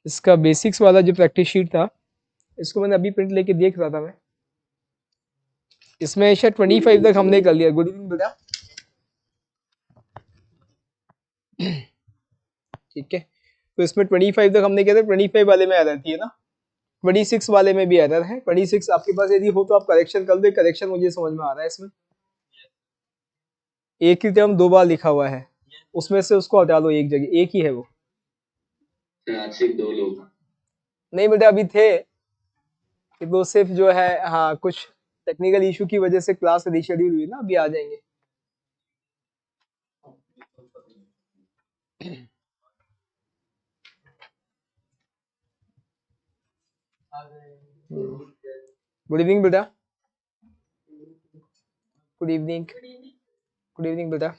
इसका बेसिक्स वाला जो प्रैक्टिस शीट था, इसको मैंने अभी प्रिंट लेके देख रहा था मैं, इसमें शायद 25 तक हमने कर लिया। गुड इवनिंग बेटा। ठीक है, तो इसमें 25 तक हमने किया था, 25 वाले में एरर थी है ना, 26 वाले में भी एरर है। 26 आपके पास यदि हो तो आप करेक्शन कर दो। करेक्शन मुझे समझ में आ रहा है। इसमें एक ही टर्म 2 बार लिखा हुआ है, उसमें से उसको हटा दो, एक जगह एक ही है वो। सिर्फ 2 लोग नहीं बेटा अभी थे कि वो सिर्फ जो है, हाँ कुछ टेक्निकल इशू की वजह से क्लास रीशेड्यूल हुई ना, अभी आ जाएंगे। गुड इवनिंग बेटा। Good evening. गुड इवनिंग बेटा।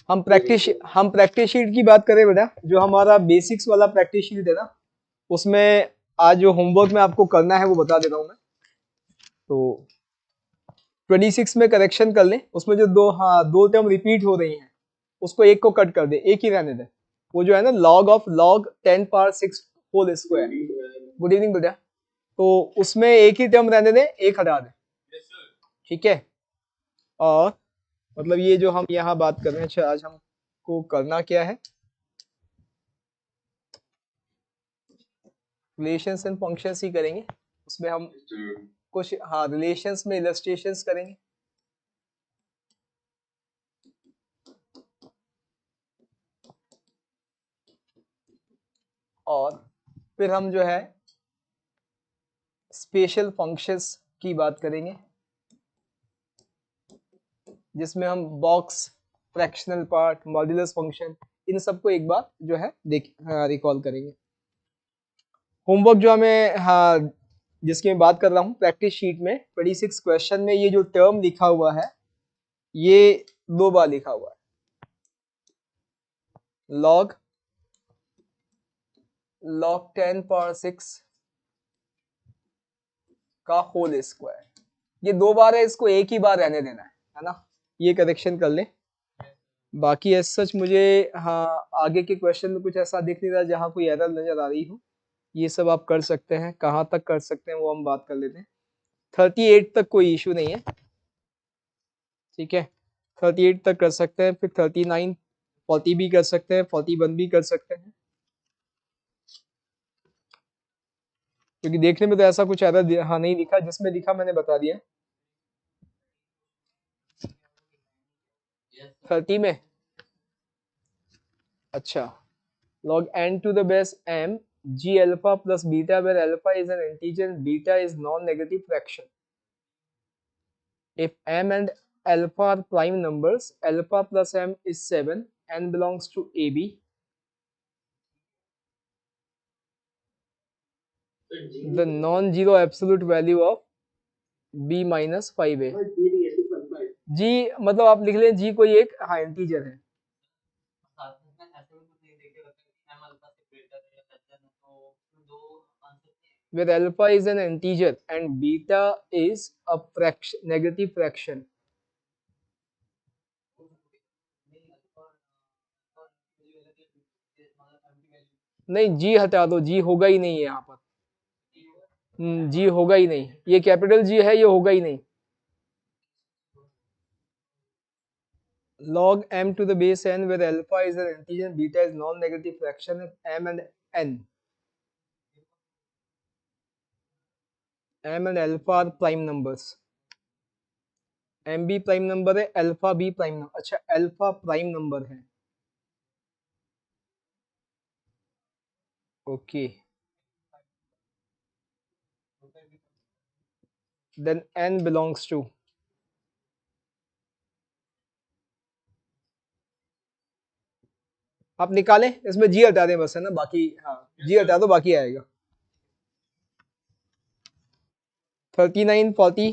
हम प्रैक्टिस शीट की बात करें बेटा, जो हमारा बेसिक्स वाला प्रैक्टिस शीट है ना, उसमें आज जो होमवर्क में आपको करना है वो बता दे रहा हूँ मैं। तो 26 में करेक्शन कर लें, उसमें जो दो टर्म रिपीट हो रही हैं उसको एक को कट कर दे, एक ही रहने दे। वो जो है ना log 10 power 6 whole square. Good evening बेटा। तो उसमें एक ही टर्म रहने दे, एक हटा दे। ठीक है, और मतलब ये जो हम यहाँ बात कर रहे हैं, अच्छा आज हमको करना क्या है, रिलेशंस एंड फंक्शंस ही करेंगे। उसमें हम कुछ रिलेशंस में इलस्ट्रेशंस करेंगे। और फिर हम जो है स्पेशल फंक्शंस की बात करेंगे, जिसमें हम box, fractional part, modulus function, इन सबको एक बार जो है रिकॉल करेंगे। होमवर्क जो हमें जिसकी मैं बात कर रहा हूँ प्रैक्टिस शीट में 26 क्वेश्चन में ये जो टर्म लिखा हुआ है ये 2 बार लिखा हुआ है, log 10 पावर 6 का होल स्क्वायर। ये 2 बार है, इसको एक ही बार रहने देना है ना। ये करेक्शन कर ले। बाकी एज सच मुझे आगे के क्वेश्चन में कुछ ऐसा दिख नहीं रहा जहाँ कोई एरर नजर आ रही हो। ये सब आप कर सकते हैं, कहाँ तक कर सकते हैं वो हम बात कर लेते हैं। 38 तक कोई इशू नहीं है। ठीक है, 38 तक कर सकते हैं, फिर 39 40 भी कर सकते हैं, 41 भी कर सकते हैं, क्योंकि देखने में तो ऐसा कुछ एरर नहीं दिखा। जिसमें दिखा मैंने बता दिया। 30 में अच्छा, log n to the base m g alpha plus beta, where alpha is an integer and beta is non-negative fraction. If m and alpha are prime numbers, alpha plus m is 7, n belongs to AB. The non-zero absolute value of b minus 5a. g मतलब आप लिख लें g कोई एक integer है। Where alpha is an integer and beta is a fraction, negative fraction. नहीं जी हटा दो, जी होगा ही नहीं है यहाँ पर। जी होगा ही नहीं, ये कैपिटल जी है, ये होगा ही नहीं। log m to the base n, where alpha is an integer, beta is non-negative fraction of m and n. m and alpha are prime numbers. m भी प्राइम नंबर है, अल्फा भी prime number. अच्छा alpha prime number है, okay. Then n belongs to, आप निकालें, इसमें जी हटा दें बस है ना, बाकी जी हटा दो बाकी आएगा। 39 40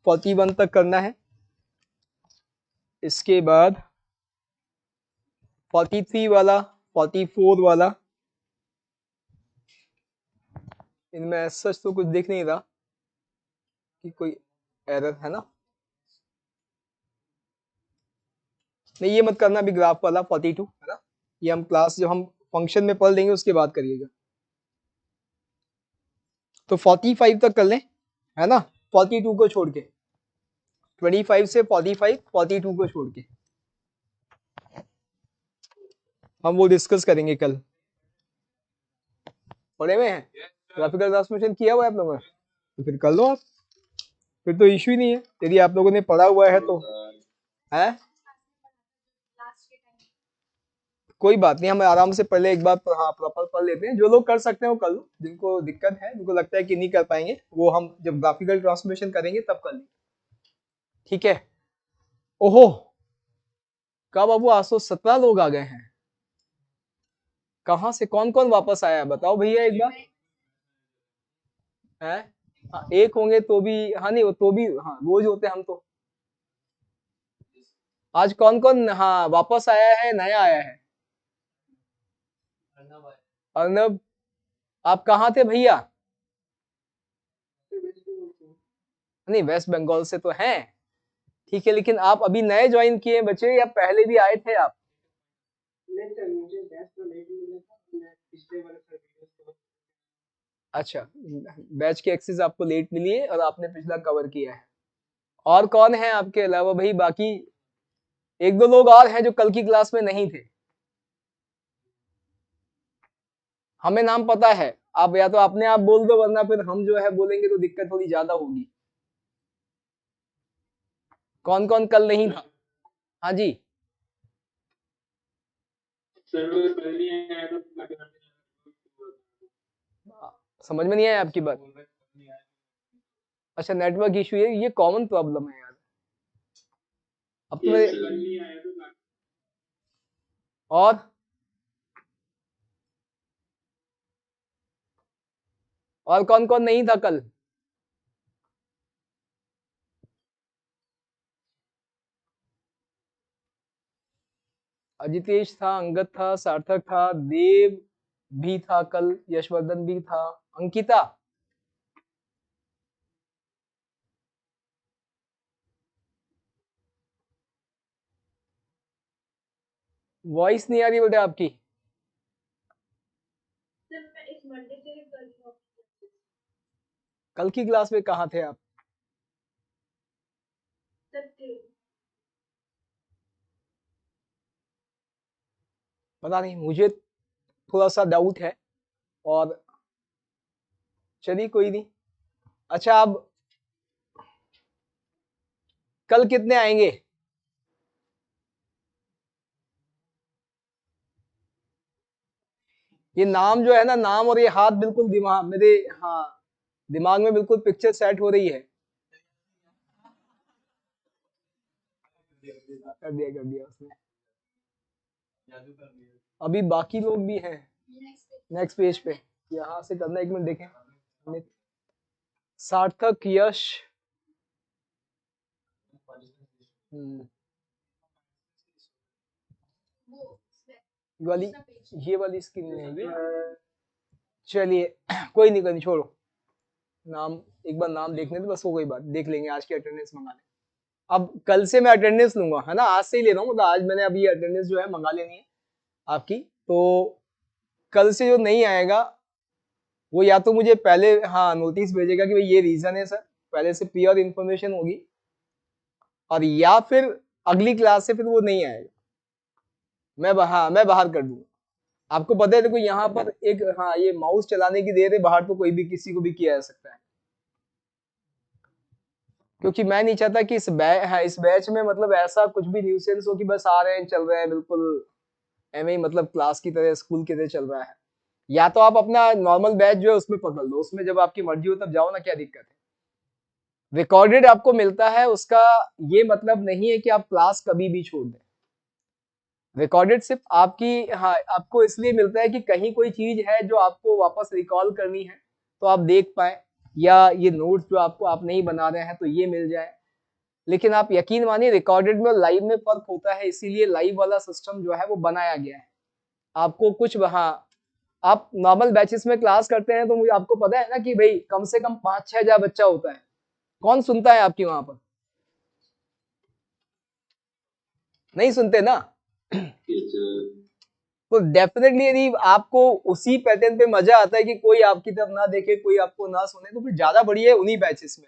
41 तक करना है। इसके बाद 43 वाला, 44 वाला, इनमें सच तो कुछ दिख नहीं रहा कि कोई एरर है ना। नहीं ये मत करना अभी, ग्राफ वाला 42 है ना, ये हम क्लास जब हम फंक्शन में पढ़ लेंगे उसके बाद करिएगा। तो 45 तक कर लें, है ना, 42 को छोड़ के, 25 से 45, 42 को छोड़ के हम वो डिस्कस करेंगे कल। पढ़े हुए हैं, ग्राफिकल ट्रांसमिशन किया हुआ है आप लोगों ने, तो फिर कर लो आप, फिर तो इश्यू ही नहीं है यदि आप लोगों ने पढ़ा हुआ है तो। है कोई बात नहीं, हम आराम से पहले एक बार हाँ प्रॉपर पढ़ लेते हैं। जो लोग कर सकते हैं वो कर लो, जिनको दिक्कत है, जिनको लगता है कि नहीं कर पाएंगे, वो हम जब ग्राफिकल ट्रांसमिशन करेंगे तब कर लेंगे, ठीक है। ओहो, कब बाबू, आज तो 17 लोग आ गए हैं। कहाँ से, कौन कौन वापस आया है बताओ भैया एक बार। है हाँ, एक होंगे तो भी, हाँ नहीं वो तो भी, हाँ रोज होते हैं हम तो। आज कौन कौन हाँ वापस आया है, नया आया है? अर्नब, आप कहाँ थे भैया? नहीं वेस्ट बंगाल से तो हैं, ठीक है, लेकिन आप अभी नए ज्वाइन किए बच्चे या पहले भी आए थे आप? अच्छा, बैच की एक्सेस आपको लेट मिली है और आपने पिछला कवर किया है। और कौन है आपके अलावा भाई बाकी? एक दो लोग और हैं जो कल की क्लास में नहीं थे, हमें नाम पता है, आप या तो अपने आप बोल दो, वरना फिर हम जो है बोलेंगे तो दिक्कत थोड़ी ज्यादा होगी। कौन कौन कल नहीं था? हाँ जी, समझ में नहीं आया आपकी बात। अच्छा नेटवर्क इशू है, ये कॉमन प्रॉब्लम है यार। अब तो और कौन कौन नहीं था कल? अजितेश था, अंगद था, सार्थक था, देव भी था कल, यशवर्धन भी था, अंकिता। वॉइस नहीं आ रही बेटा आपकी। कल की क्लास में कहाँ थे आप? पता नहीं, मुझे थोड़ा सा डाउट है, और चलिए कोई नहीं। अच्छा अब कल कितने आएंगे? ये नाम जो है ना, नाम और ये हाथ बिल्कुल दिमाग मेरे, हाँ दिमाग में बिल्कुल पिक्चर सेट हो रही है। कर दिया उसने। अभी बाकी लोग भी हैं नेक्स्ट पेज पे, यहाँ से करना, एक मिनट देखें। सार्थक, यश, वाली, ये वाली स्क्रीन में है ये। चलिए कोई नहीं छोड़ो, नाम एक बार नाम देखने तो बस, हो गई बात, देख लेंगे, आज की अटेंडेंस मंगा लें। अब कल से मैं अटेंडेंस लूंगा, है ना, आज से ही ले रहा हूँ, मतलब आज मैंने अभी अटेंडेंस जो है मंगा लेनी है आपकी। तो कल से जो नहीं आएगा वो या तो मुझे पहले हाँ नोटिस भेजेगा कि भाई ये रीजन है सर, पहले से प्रियर इन्फॉर्मेशन होगी, और या फिर अगली क्लास से फिर वो नहीं आएगा, मैं बाहर कर दूंगा। आपको पता है देखो यहाँ पर एक, हाँ ये माउस चलाने की देर है, बाहर तो कोई भी किसी को भी किया जा सकता है, क्योंकि मैं नहीं चाहता कि इस बैच में मतलब ऐसा कुछ भी न्यूसेंस हो कि बस आ रहे हैं चल रहे हैं, बिल्कुल एम मतलब क्लास की तरह, स्कूल की तरह चल रहा है। या तो आप अपना नॉर्मल बैच जो है उसमें पकड़ लो, उसमें जब आपकी मर्जी हो तब जाओ ना, क्या दिक्कत है। रिकॉर्डेड आपको मिलता है, उसका ये मतलब नहीं है कि आप क्लास कभी भी छोड़ दें। रिकॉर्डेड सिर्फ आपकी, हाँ आपको इसलिए मिलता है कि कहीं कोई चीज है जो आपको वापस रिकॉल करनी है तो आप देख पाए, या ये नोट्स जो आपको आप नहीं बना रहे हैं तो ये मिल जाए। लेकिन आप यकीन मानिए रिकॉर्डेड में और लाइव में फर्क होता है, इसीलिए लाइव वाला सिस्टम जो है वो बनाया गया है। आपको कुछ वहाँ, आप नॉर्मल बैचेस में क्लास करते हैं तो मुझे आपको पता है ना कि भाई कम से कम 5-6 हजार बच्चा होता है, कौन सुनता है आपकी वहां पर? नहीं सुनते ना। तो डेफिनेटली यदि आपको उसी पैटर्न पे मजा आता है कि कोई आपकी तरफ ना देखे, कोई आपको ना सुने, तो फिर ज्यादा बढ़िया है उन्हीं बैचेस में,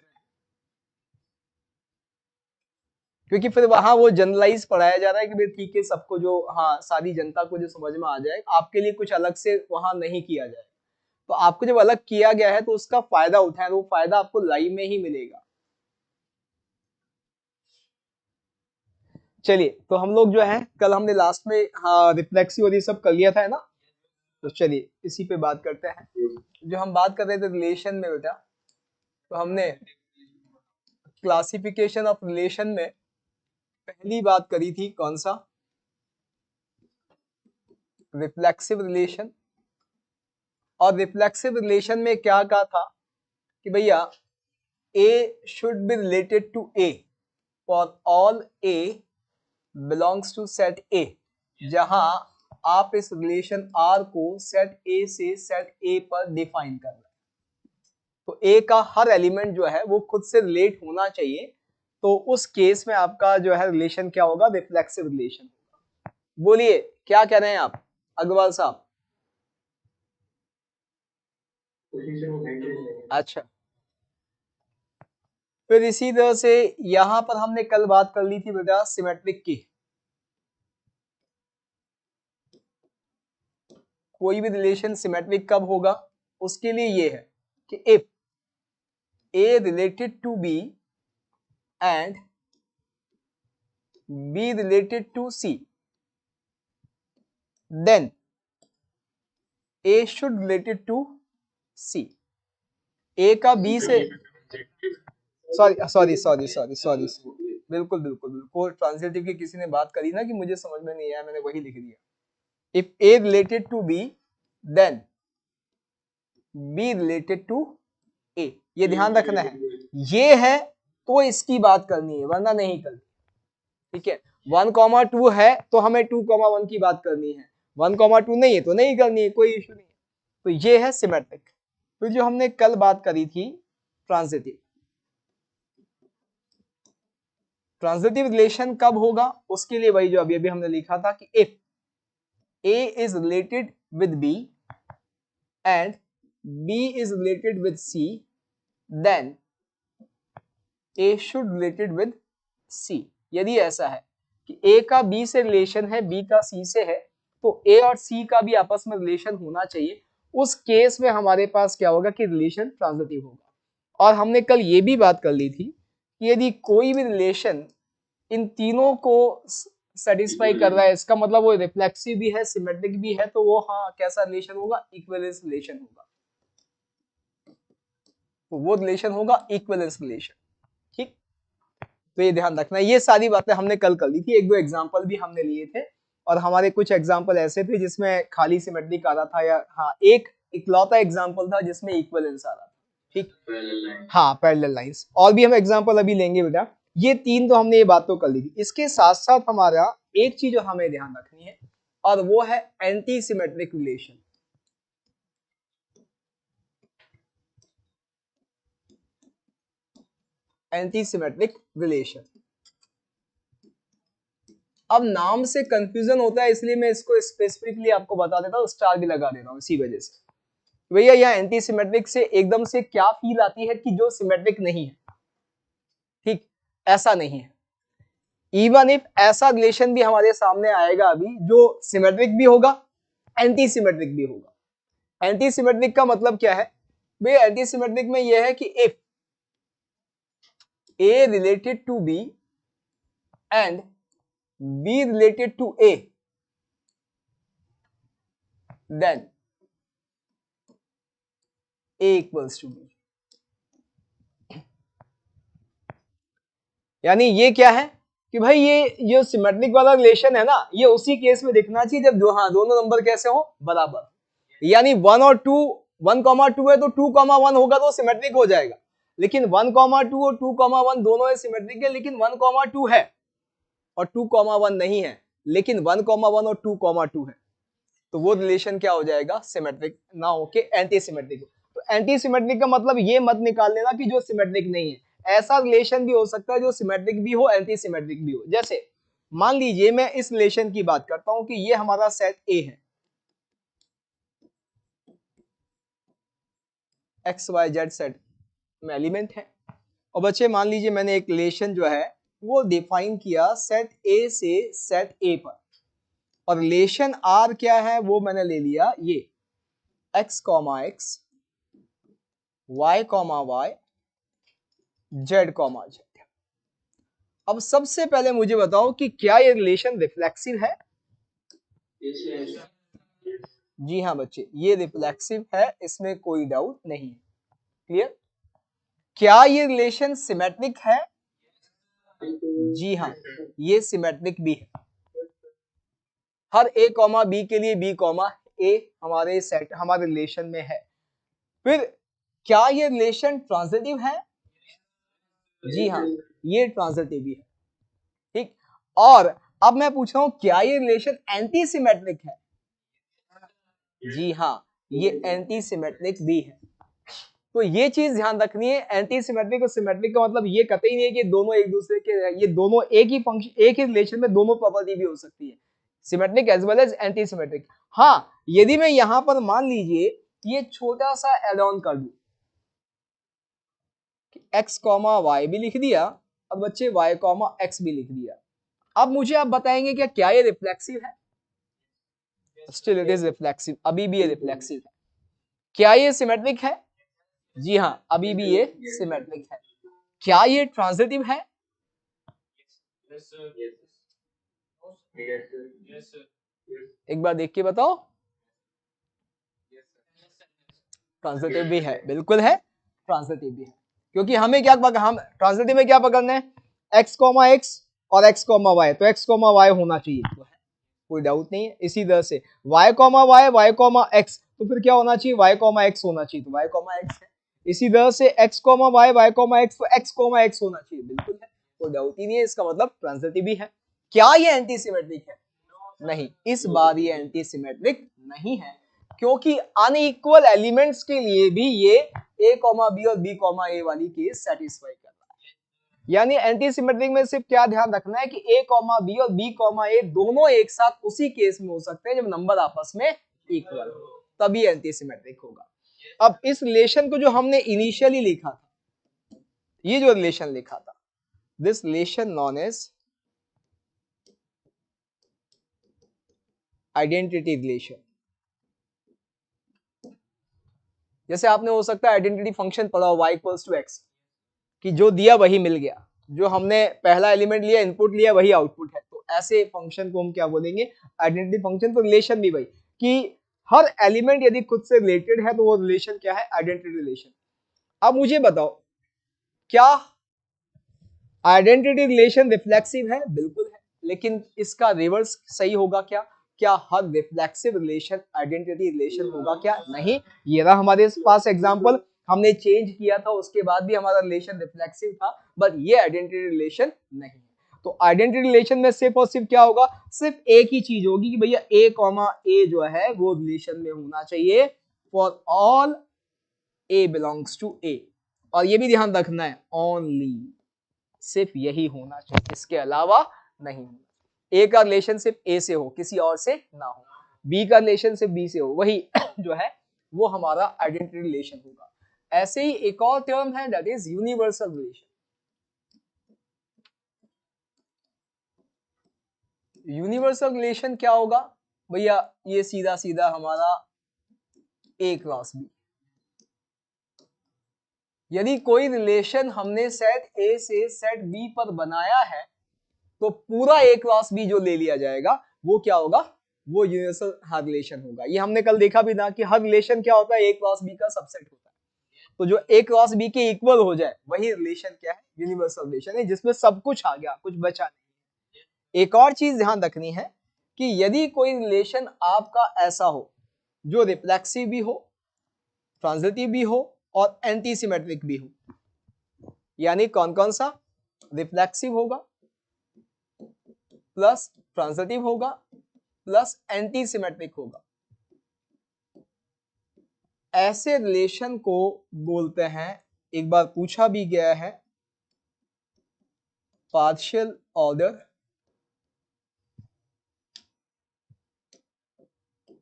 क्योंकि फिर वहां वो जनरलाइज पढ़ाया जा रहा है कि भाई ठीक है सबको जो, हाँ सारी जनता को जो समझ में आ जाए, आपके लिए कुछ अलग से वहां नहीं किया जाए। तो आपको जब अलग किया गया है तो उसका फायदा उठाएं, तो वो फायदा आपको लाइव में ही मिलेगा। चलिए, तो हम लोग जो है कल हमने लास्ट में हाँ रिफ्लेक्सिव और ये सब कर लिया था, है ना। तो चलिए इसी पे बात करते हैं। जो हम बात कर रहे थे रिलेशन में बेटा, तो हमने क्लासिफिकेशन ऑफ रिलेशन में पहली बात करी थी कौन सा, रिफ्लेक्सिव रिलेशन। और रिफ्लेक्सिव रिलेशन में क्या कहा था कि भैया A should be related to A for all A belongs to set A, जहां आप इस रिलेशन R को सेट A से सेट A पर डिफाइन कर रहे हैं। तो A का हर एलिमेंट जो है वो खुद से रिलेट होना चाहिए, तो उस केस में आपका जो है रिलेशन क्या होगा, रिफ्लेक्सिव रिलेशन होगा। बोलिए क्या कह रहे हैं आप अग्रवाल साहब। अच्छा, फिर इसी तरह से यहां पर हमने कल बात कर ली थी बेटा सिमेट्रिक की। कोई भी रिलेशन सिमेट्रिक कब होगा, उसके लिए ये है कि if A related to B and B related to C, then A should related to C। A का B से, सॉरी, बिल्कुल बिल्कुल बिल्कुल, ट्रांजिटिव की किसी ने बात करी ना कि मुझे समझ में नहीं आया, मैंने वही लिख दिया। If A related to B then B related to A, ये ध्यान रखना है, ये है तो इसकी बात करनी है वरना नहीं करनी। ठीक है, 1,2 है तो हमें 2,1 की बात करनी है, 1,2 नहीं है तो नहीं करनी है, कोई इशू नहीं है। तो ये है सिमेट्रिक। फिर जो हमने कल बात करी थी ट्रांजिटिव, ट्रांजिटिव रिलेशन कब होगा, उसके लिए वही जो अभी अभी हमने लिखा था कि if A is related with B and B is related with C, then A should related with C। यदि ऐसा है कि A का B से रिलेशन है, B का C से है, तो A और C का भी आपस में रिलेशन होना चाहिए, उस केस में हमारे पास क्या होगा कि रिलेशन ट्रांजिटिव होगा। और हमने कल ये भी बात कर ली थी कि यदि कोई भी रिलेशन इन तीनों को सेटिस्फाई कर रहा है, इसका मतलब वो रिफ्लेक्सिव भी है, सिमेट्रिक भी है, तो वो हाँ कैसा रिलेशन होगा, इक्विवेलेंस रिलेशन होगा। तो वो रिलेशन होगा इक्विवेलेंस रिलेशन। ठीक, तो ये ध्यान रखना, ये सारी बातें हमने कल कर ली थी, एक दो एग्जांपल भी हमने लिए थे, और हमारे कुछ एग्जांपल ऐसे थे जिसमें खाली सिमेट्रिक आ रहा था, या हाँ एक इकलौता एग्जांपल था जिसमें इक्विवेलेंस आ रहा था। ठीक, हाँ पैरेलल लाइंस, और भी हम एग्जांपल अभी लेंगे बेटा। ये तीन तो हमने ये बात तो कर ली थी। इसके साथ साथ हमारा एक चीज जो हमें ध्यान रखनी है, और वो है anti symmetric relation. Anti symmetric relation, अब नाम से कंफ्यूजन होता है, इसलिए मैं इसको स्पेसिफिकली आपको बता देता हूँ, स्टार भी लगा दे रहा हूँ इसी वजह से। भैया यहाँ एंटी सिमेट्रिक से एकदम से क्या फील आती है कि जो सिमेट्रिक नहीं है। ठीक, ऐसा नहीं है। इवन इफ ऐसा रिलेशन भी हमारे सामने आएगा अभी जो सिमेट्रिक भी होगा, एंटी सिमेट्रिक भी होगा। एंटी सिमेट्रिक का मतलब क्या है भैया, एंटी सिमेट्रिक में यह है कि if A related to B and B related to A, then A equals to B। यानी ये क्या है कि भाई ये जो सिमेट्रिक वाला रिलेशन है ना, ये उसी केस में दिखना चाहिए जब दोनों नंबर कैसे हो, बराबर। यानी 1 और 2, 1,2 है तो 2,1 होगा तो सिमेट्रिक हो जाएगा, लेकिन 1,2 और 2,1 दोनों सिमेट्रिक है, लेकिन 1,2 है और 2,1 नहीं है, लेकिन 1,1 और 2,2 है, तो वो रिलेशन क्या हो जाएगा, सिमेट्रिक ना होके एंटी सिमेट्रिक। तो एंटी सिमेट्रिक का मतलब ये मत निकाल लेना कि जो सिमेट्रिक नहीं है, ऐसा रिलेशन भी हो सकता है जो सिमेट्रिक भी हो, एंटी सिमेट्रिक भी हो। जैसे मान लीजिए मैं इस रिलेशन की बात करता हूं कि ये हमारा सेट ए है, एक्स वाई जेड सेट में एलिमेंट है। और बच्चे मान लीजिए मैंने एक रिलेशन जो है वो डिफाइन किया सेट ए से सेट ए पर, और रिलेशन आर क्या है वो मैंने ले लिया ये x comma x, y comma y, z comma z. अब सबसे पहले मुझे बताओ कि क्या ये रिलेशन रिफ्लेक्सिव है? जी हाँ बच्चे, ये रिफ्लेक्सिव है, इसमें कोई डाउट नहीं है। क्लियर? क्या ये रिलेशन सिमेट्रिक है? जी हाँ, ये सिमेट्रिक भी है। हर ए कॉमा बी के लिए बी कॉमा ए हमारे सेट हमारे रिलेशन में है। फिर क्या ये रिलेशन ट्रांजिटिव है? जी हाँ, ये ट्रांजिटिव भी है। ठीक, और अब मैं पूछ रहा हूं क्या ये रिलेशन एंटी सिमेट्रिक है? जी हाँ, ये एंटी सिमेट्रिक भी है। तो ये चीज ध्यान रखनी है, एंटी सिमेट्रिक और सिमेट्रिक का मतलब ये कतई नहीं है कि दोनों एक दूसरे के, ये दोनों एक ही फंक्शन एक ही रिलेशन में दोनों प्रॉपर्टी भी हो सकती है, symmetric as well as anti symmetric. हाँ, यदि मैं यहां पर मान लीजिए ये छोटा सा एड ऑन कर दूं, एक्स कॉमा वाई भी लिख दिया और बच्चे वाई कॉमा एक्स भी लिख दिया, अब मुझे आप बताएंगे क्या क्या ये रिफ्लेक्सिव है? स्टिल इट इज रिफ्लेक्सिव, अभी भी ये रिफ्लेक्सिव है। क्या ये सिमेट्रिक है? जी हाँ, अभी भी ये सिमेट्रिक है। क्या ये ट्रांजिटिव है? एक बार देख के बताओ। ट्रांजिटिव भी है, बिल्कुल है, ट्रांजिटिव भी है। क्योंकि हमें क्या हम ट्रांजिटिव में क्या पकड़ना है? एक्स कॉमा एक्स और एक्स कॉमा वाई, तो एक्स कॉमा वाई होना चाहिए, तो है, कोई डाउट नहीं है। इसी तरह से y comma y, y comma x, तो फिर क्या होना चाहिए? वाई कॉमा एक्स होना चाहिए, तो वाई कॉमा एक्स है। इसी तरह से x comma y, y comma x, तो एक्स कॉमा एक्स होना चाहिए, बिल्कुल है, कोई डाउट ही नहीं है, इसका मतलब ट्रांजिटिव भी है। क्या ये एंटी सिमेट्रिक है? नहीं, इस बार ये एंटी सिमेट्रिक नहीं है, क्योंकि अनइक्वल एलिमेंट्स के लिए भी ये ए कॉमा बी और बी कॉमा ए वाली केस सेटिस्फाई कर रहा है। यानी एंटी सिमेट्रिक में सिर्फ क्या ध्यान रखना है कि ए कॉमा बी और बी कॉमा ए दोनों एक साथ उसी केस में हो सकते हैं जब नंबर आपस में इक्वल हो, तभी एंटी सिमेट्रिक होगा। अब इस रिलेशन को जो हमने इनिशियली लिखा था, ये जो रिलेशन लिखा था, this relation known as identity relation. जैसे आपने हो सकता है आइडेंटिटी फंक्शन पढ़ा हो y इक्वल्स टू एक्स, कि जो दिया वही मिल गया, जो हमने पहला एलिमेंट लिया इनपुट लिया वही आउटपुट है, तो ऐसे फंक्शन को हम क्या बोलेंगे? Identity function. तो रिलेशन भी वही कि हर एलिमेंट यदि खुद से रिलेटेड है तो वो रिलेशन क्या है? Identity relation. अब मुझे बताओ क्या आइडेंटिटी रिलेशन रिफ्लेक्सिव है? बिल्कुल है, लेकिन इसका रिवर्स सही होगा क्या? क्या हर रिफ्लेक्सिव रिलेशन आइडेंटिटी रिलेशन होगा क्या? नहीं। ये रहा हमारे पास एग्जांपल, हमने चेंज किया था उसके बाद भी हमारा रिलेशन रिफ्लेक्सिव था, बट ये आइडेंटिटी रिलेशन नहीं है। तो आइडेंटिटी रिलेशन में सिर्फ और सिर्फ क्या होगा? सिर्फ एक ही चीज होगी कि भैया ए कॉमा ए जो है वो रिलेशन में होना चाहिए for all A belongs to A, और ये भी ध्यान रखना है ओनली, सिर्फ यही होना चाहिए, इसके अलावा नहीं। ए का रिलेशन सिर्फ ए से हो, किसी और से ना हो, बी का रिलेशन सिर्फ बी से हो, वही जो है वो हमारा आइडेंटिटी रिलेशन होगा। ऐसे ही एक और टर्म है that is universal relation. Universal relation क्या होगा भैया? ये सीधा सीधा हमारा ए क्रॉस बी। यदि कोई रिलेशन हमने सेट ए से सेट बी पर बनाया है तो पूरा ए क्रॉस बी जो ले लिया जाएगा वो क्या होगा? वो यूनिवर्सल हर रिलेशन होगा। ये हमने कल देखा भी था कि हर रिलेशन क्या होता है? ए क्रॉस बी का सबसेट होता है। तो जो ए क्रॉस बी के इक्वल हो जाए वही रिलेशन क्या है? यूनिवर्सल रिलेशन है, जिसमें सब कुछ आ गया, कुछ बचा नहीं। एक और चीज ध्यान रखनी है कि यदि कोई रिलेशन आपका ऐसा हो जो रिफ्लेक्सिव भी हो, ट्रांजिटिव भी हो और एंटी सिमेट्रिक भी हो, यानी कौन कौन सा? रिफ्लेक्सिव होगा, प्लस ट्रांजिटिव होगा, प्लस एंटी सिमेट्रिक होगा, ऐसे रिलेशन को बोलते हैं, एक बार पूछा भी गया है, partial order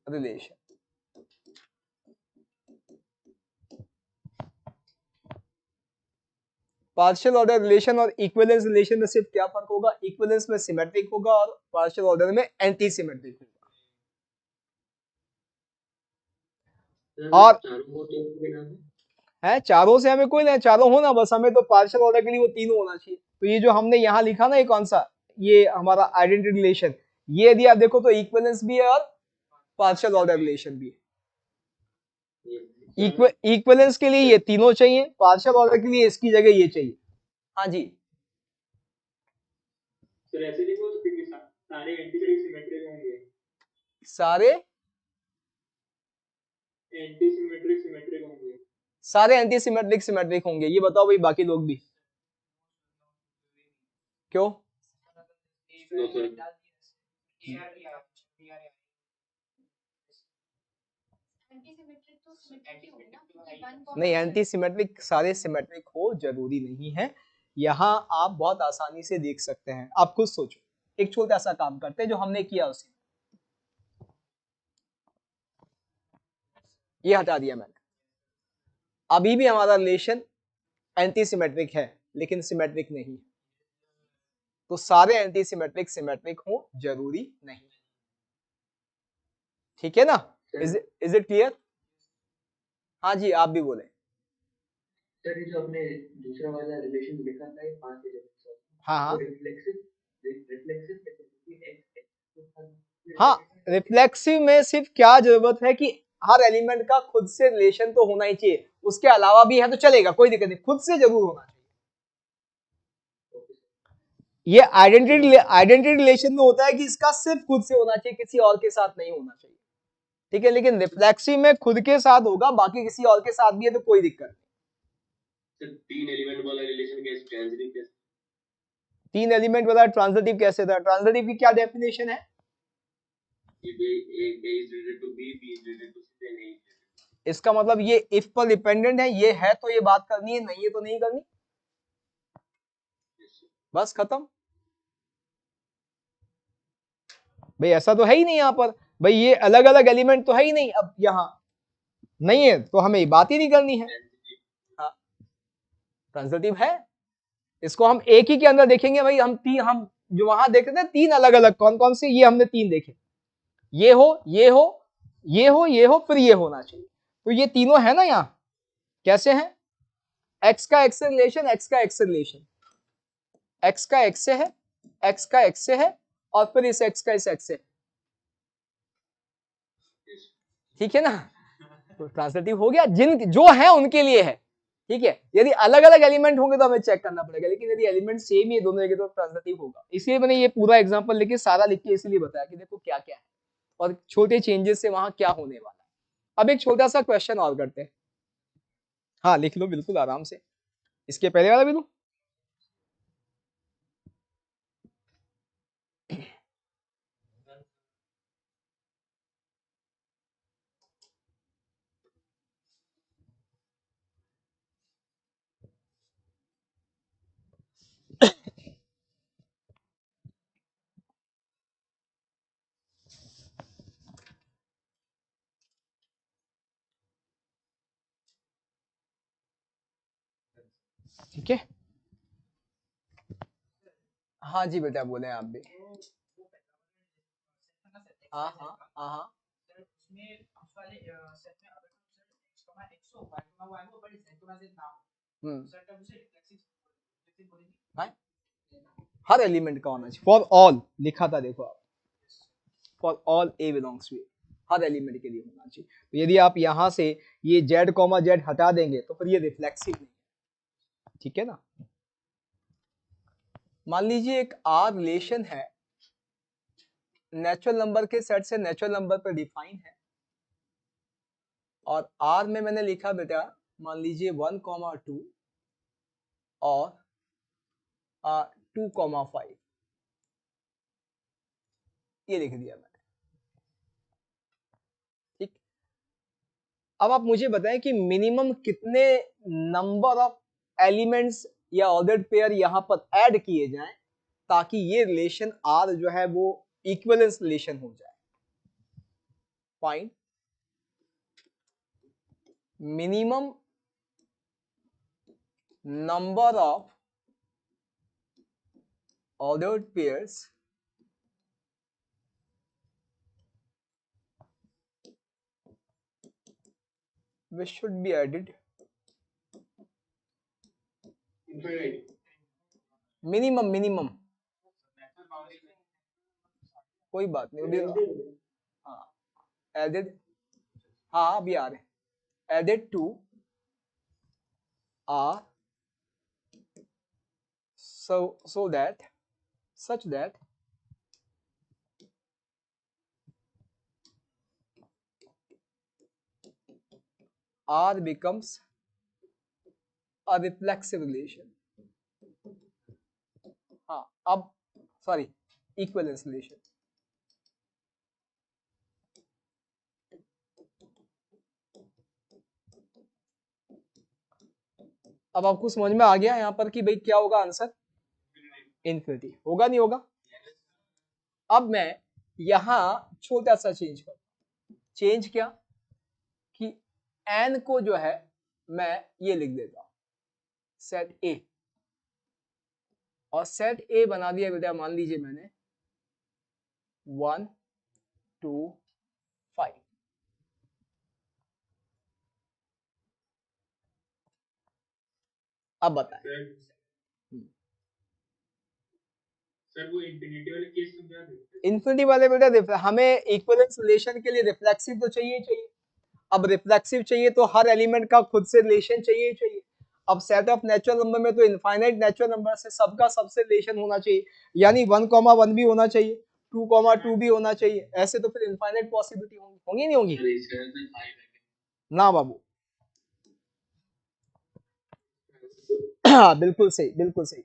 relation. Partial order relation और इक्विवेलेंस रिलेशन में सिर्फ क्या फर्क होगा, इक्विवेलेंस में सिमेट्रिक होगा और पार्शियल ऑर्डर में एंटी सिमेट्रिक होगा। और है चारों से हमें कोई नहीं, चारों होना बस, हमें तो पार्शियल ऑर्डर के लिए वो तीनों होना चाहिए। तो ये जो हमने यहाँ लिखा ना, ये कौन सा, ये हमारा आइडेंटिटी रिलेशन, ये यदि आप देखो तो इक्विवेलेंस भी है और पार्शियल ऑर्डर रिलेशन भी है। इक्विवेलेंस के लिए ये तीनों चाहिए, पार्शियल ऑर्डर के लिए इसकी जगह ये चाहिए। हाँ जी सर ऐसे नहीं बोल सकते कि सारे एंटी सिमेट्रिक होंगे, सारे एंटी सिमेट्रिक होंगे, सारे एंटी सिमेट्रिक होंगे, ये बताओ भाई बाकी लोग भी क्यों? नो सर नहीं, एंटी सिमेट्रिक सारे सिमेट्रिक हो जरूरी नहीं है। यहाँ आप बहुत आसानी से देख सकते हैं, आप खुद सोचो, एक छोटा सा काम करते हैं जो हमने किया उसे, ये हटा दिया मैंने, अभी भी हमारा रिलेशन एंटी सिमेट्रिक है लेकिन सिमेट्रिक नहीं है, तो सारे एंटी सिमेट्रिक सिमेट्रिक हो जरूरी नहीं, ठीक है ना? Is it clear? हाँ जी आप भी बोले। सर ये जो आपने दूसरा वाला रिलेशन लिखा था ये 5 एलिमेंट्स, हाँ हाँ रिफ्लेक्सिव हाँ, रिफ्लेक्सिव में सिर्फ क्या जरूरत है कि हर एलिमेंट का खुद से रिलेशन तो होना ही चाहिए, उसके अलावा भी है तो चलेगा, कोई दिक्कत नहीं, खुद से जरूर होना चाहिए। ये आइडेंटिटी रिलेशन में होता है कि इसका सिर्फ खुद से होना चाहिए, किसी और के साथ नहीं होना चाहिए, ठीक है? लेकिन रिफ्लेक्सिव में खुद के साथ होगा, बाकी किसी और के साथ भी है तो कोई दिक्कत नहीं। 3 एलिमेंट वाला रिलेशन कैसे, ट्रांजिटिव कैसे? 3 एलिमेंट वाला ट्रांजिटिव कैसे था? ट्रांजिटिव की क्या डेफिनेशन है? इसका मतलब ये इफ पर डिपेंडेंट है, ये है तो ये बात करनी है, नहीं है तो नहीं करनी, बस खत्म। भाई ऐसा तो है ही नहीं यहाँ पर, भाई ये अलग अलग एलिमेंट तो है ही नहीं, अब यहाँ नहीं है तो हमें बात ही नहीं करनी है। हाँ ट्रांजिटिव है, इसको हम एक ही के अंदर देखेंगे भाई, हम जो वहां देख रहे थे 3 अलग अलग, कौन कौन से, ये हमने 3 देखे, ये हो ये हो ये हो ये हो फिर ये होना चाहिए, तो ये तीनों है ना यहाँ, कैसे हैं? एक्स का एक्स से रिलेशन, एक्स का एक्स से रिलेशन, एक्स का एक्स से है, एक्स का एक्स से है और फिर इस एक्स का इस एक्स से, ठीक है ना? तो ट्रांसलेटिव हो गया, जिन जो है उनके लिए है, ठीक है? यदि अलग अलग एलिमेंट होंगे तो हमें चेक करना पड़ेगा, लेकिन यदि एलिमेंट सेम ही है दोनों जगह तो ट्रांसलेटिव होगा। इसलिए मैंने ये पूरा एग्जांपल लेके सारा लिख के इसलिए बताया कि देखो क्या क्या है और छोटे चेंजेस से वहां क्या होने वाला है। अब एक छोटा सा क्वेश्चन और करते हैं, हाँ लिख लो बिल्कुल आराम से, इसके पहले वाला भी लूं? ठीक है, हाँ जी बेटा बोले आप भी। हाँ हाँ हाँ हाँ हर एलिमेंट का होना चाहिए, फॉर ऑल लिखा था देखो आप, for all A belongs to A, हर एलिमेंट के लिए होना चाहिए। तो यदि आप यहां से ये जेड कॉमा जेड हटा देंगे तो फिर ये रिफ्लेक्सिव नहीं है, ठीक है ना? मान लीजिए एक आर रिलेशन है, नेचुरल नंबर के सेट से नेचुरल नंबर पर डिफाइन है, और आर में मैंने लिखा बेटा मान लीजिए 1,2 और 2,5, ये लिख दिया मैंने, ठीक? अब आप मुझे बताएं कि मिनिमम कितने नंबर ऑफ एलिमेंट्स या ऑर्डर्ड पेयर यहां पर ऐड किए जाएं ताकि ये रिलेशन आर जो है वो इक्विवेलेंस रिलेशन हो जाए। Find minimum number of ordered pairs which should be added minimum कोई बात नहीं अभी हाँ added हाँ अभी आ रहे added to are so that such that R becomes a reflexive relation. हाँ अब सॉरी इक्विवेलेंस रिलेशन. अब आपको समझ में आ गया यहाँ पर कि भाई क्या होगा आंसर इन्फिनिटी होगा नहीं होगा. अब मैं यहां छोटा सा चेंज कर चेंज क्या कि n को जो है मैं ये लिख देता हूं सेट ए और सेट ए बना दिया बेटा मान लीजिए मैंने 1 2 5. अब बताएं सर वो इंफिनिटी वाले केस में क्या है? इन्फिनिटी वाले बेटा हमें इक्विवेलेंस रिलेशन के लिए रिफ्लेक्सिव तो चाहिए चाहिए. अब रिफ्लेक्सिव चाहिए तो हर एलिमेंट का खुद से रिलेशन चाहिए चाहिए. अब सेट ऑफ नेचुरल नंबर में तो इनफाइनाइट नेचुरल नंबर से सबका सबसे रिलेशन होना चाहिए यानी 1,1 भी होना चाहिए 2,2 भी होना चाहिए. ऐसे तो फिर इनफाइनाइट पॉसिबिलिटी होंगी होंगी नहीं होंगी ना बाबू. बिल्कुल सही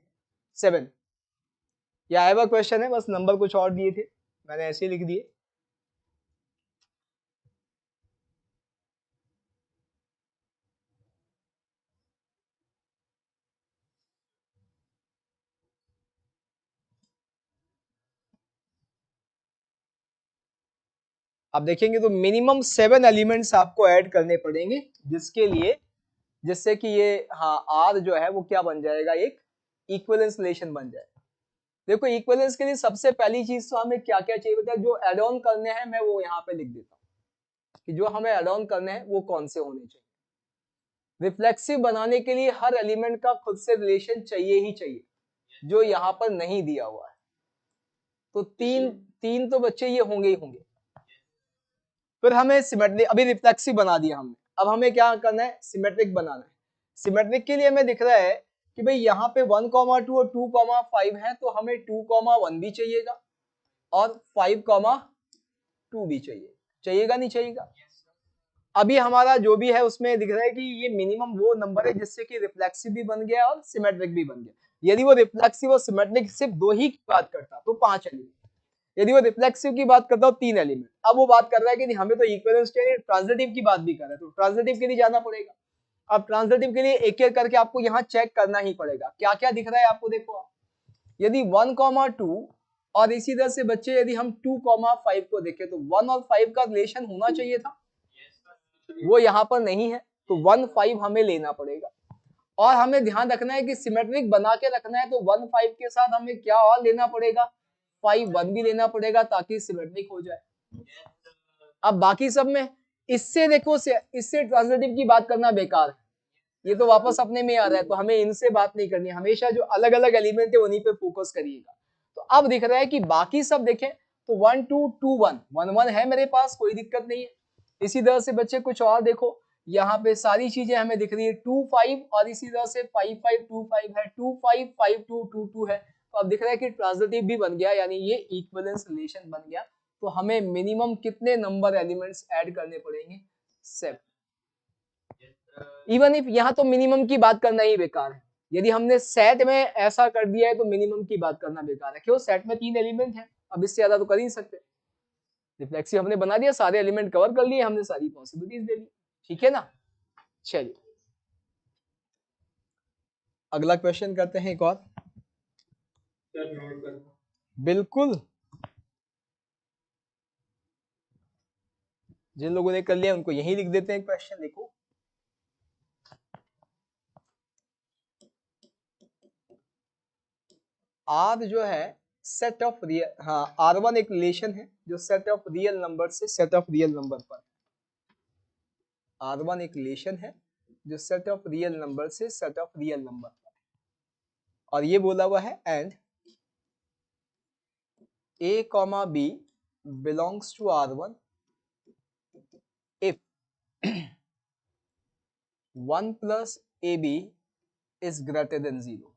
7. या एवर क्वेश्चन है बस नंबर कुछ और दिए थे मैंने ऐसे लिख दिए. आप देखेंगे तो मिनिमम 7 एलिमेंट्स आपको ऐड करने पड़ेंगे जिसके लिए जिससे कि ये हाँ आर जो है वो क्या बन जाएगा एक इक्विवेलेंस रिलेशन बन जाएगा. देखो इक्विवेलेंस के लिए सबसे पहली चीज तो हमें क्या क्या चाहिए होता है जो एड ऑन करने हैं मैं वो यहाँ पे लिख देता हूँ कि जो हमें एड ऑन करने हैं वो कौन से होने चाहिए. रिफ्लेक्सिव बनाने के लिए हर एलिमेंट का खुद से रिलेशन चाहिए ही चाहिए जो यहाँ पर नहीं दिया हुआ है. तो तीन तो बच्चे ये होंगे ही होंगे. फिर हमें सिमेट्रिक अभी रिफ्लेक्सिव बना दिया हमने. अब हमें क्या करना है सिमेट्रिक बनाना है. सिमेट्रिक के लिए हमें दिख रहा है कि भाई यहाँ पे 1,2 और 2,5 है तो हमें 2,1 भी चाहिएगा और 5,2 भी चाहिएगा नहीं चाहिएगा. अभी हमारा जो भी है उसमें दिख रहा है कि ये मिनिमम वो नंबर है जिससे कि रिफ्लेक्सिव भी बन गया और सिमेट्रिक भी बन गया. यदि वो रिफ्लेक्सिव और सिमेट्रिक सिर्फ 2 ही की बात करता तो 5 एलिमेंट. यदि वो रिफ्लेक्सिव की बात करता हो 3 एलिमेंट. अब वो बात कर रहा है कि नहीं हमें तो इक्विवेलेंस चाहिए ट्रांजिटिव की बात भी कर रहा है तो ट्रांजिटिव के लिए जाना पड़ेगा. अब ट्रांजिटिव के लिए एक एक करके आपको यहाँ चेक करना ही पड़ेगा क्या क्या दिख रहा है आपको. देखो आप यदि 1,2 और इसी तरह से बच्चे यदि हम 2,5 को देखें तो 1 और 5 का रिलेशन होना चाहिए था वो यहाँ पर नहीं है तो 1,5 हमें लेना पड़ेगा. और हमें ध्यान रखना है कि सिमेट्रिक बना के रखना है तो 1,5 के साथ हमें क्या और लेना पड़ेगा 5,1 भी लेना पड़ेगा ताकि सिमेट्रिक हो जाए. अब बाकी सब में इससे देखो इससे ट्रांजिटिव की बात करना बेकार है. ये तो वापस अपने में आ रहा है तो हमें इनसे बात नहीं करनी. हमेशा जो अलग अलग एलिमेंट है उन्हीं पे फोकस करिएगा. तो अब दिख रहा है कि बाकी सब देखें तो 1 2 2 1 1 1 है मेरे पास कोई दिक्कत नहीं है. इसी तरह से बच्चे कुछ और देखो यहाँ पे सारी चीजें हमें दिख रही है 2 5 और इसी तरह से 5 5 2 5 है 2 5 5 2 2 2 है. तो अब दिख रहा है कि ट्रांजिटिव भी बन गया यानी ये इक्विवेलेंस रिलेशन बन गया. तो हमें मिनिमम कितने नंबर एलिमेंट्स ऐड करने पड़ेंगे 7. इवन इफ यहाँ तो मिनिमम की बात करना ही बेकार है. यदि हमने सेट में ऐसा कर दिया है तो मिनिमम की बात करना बेकार है. क्यों सेट में 3 एलिमेंट है अब इससे ज्यादा तो कर ही सकते. रिफ्लेक्सिव हमने बना दिया सारे एलिमेंट कवर कर लिए हमने सारी पॉसिबिलिटीज दे दी. ठीक है ना. चलिए अगला क्वेश्चन करते हैं एक और. बिल्कुल जिन लोगों ने कर लिया उनको यही लिख देते हैं क्वेश्चन. देखो आर जो है सेट ऑफ रियल, हाँ R1 एक रिलेशन है जो सेट ऑफ रियल नंबर से सेट ऑफ रियल नंबर पर, R1 एक रिलेशन है जो सेट ऑफ रियल नंबर से सेट ऑफ रियल नंबर पर, और ये बोला हुआ है and A, B belongs to R1 if 1 plus AB is greater than 0.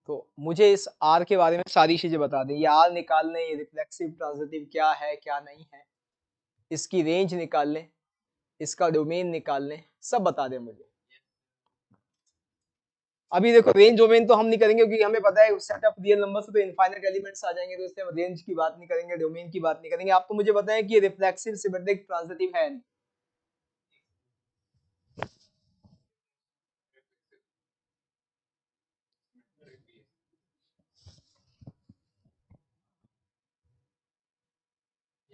तो मुझे इस R के बारे में सारी चीजें बता दें, ये R निकाल लें, ये रिफ्लेक्सिव ट्रांजिटिव क्या है क्या नहीं है, इसकी रेंज निकाल लें, इसका डोमेन निकाल लें, सब बता दें मुझे। अभी देखो रेंज डोमेन तो हम नहीं करेंगे क्योंकि हमें पता है सेट ऑफ रियल नंबर से तो इनफाइनाइट एलिमेंट्स आ जाएंगे, तो इसलिए हम रेंज की बात नहीं करेंगे, डोमेन की बात नहीं करेंगे। आप तो मुझे बताएं कि ये रिफ्लेक्सिव सिमेट्रिक ट्रांजिटिव है नहीं।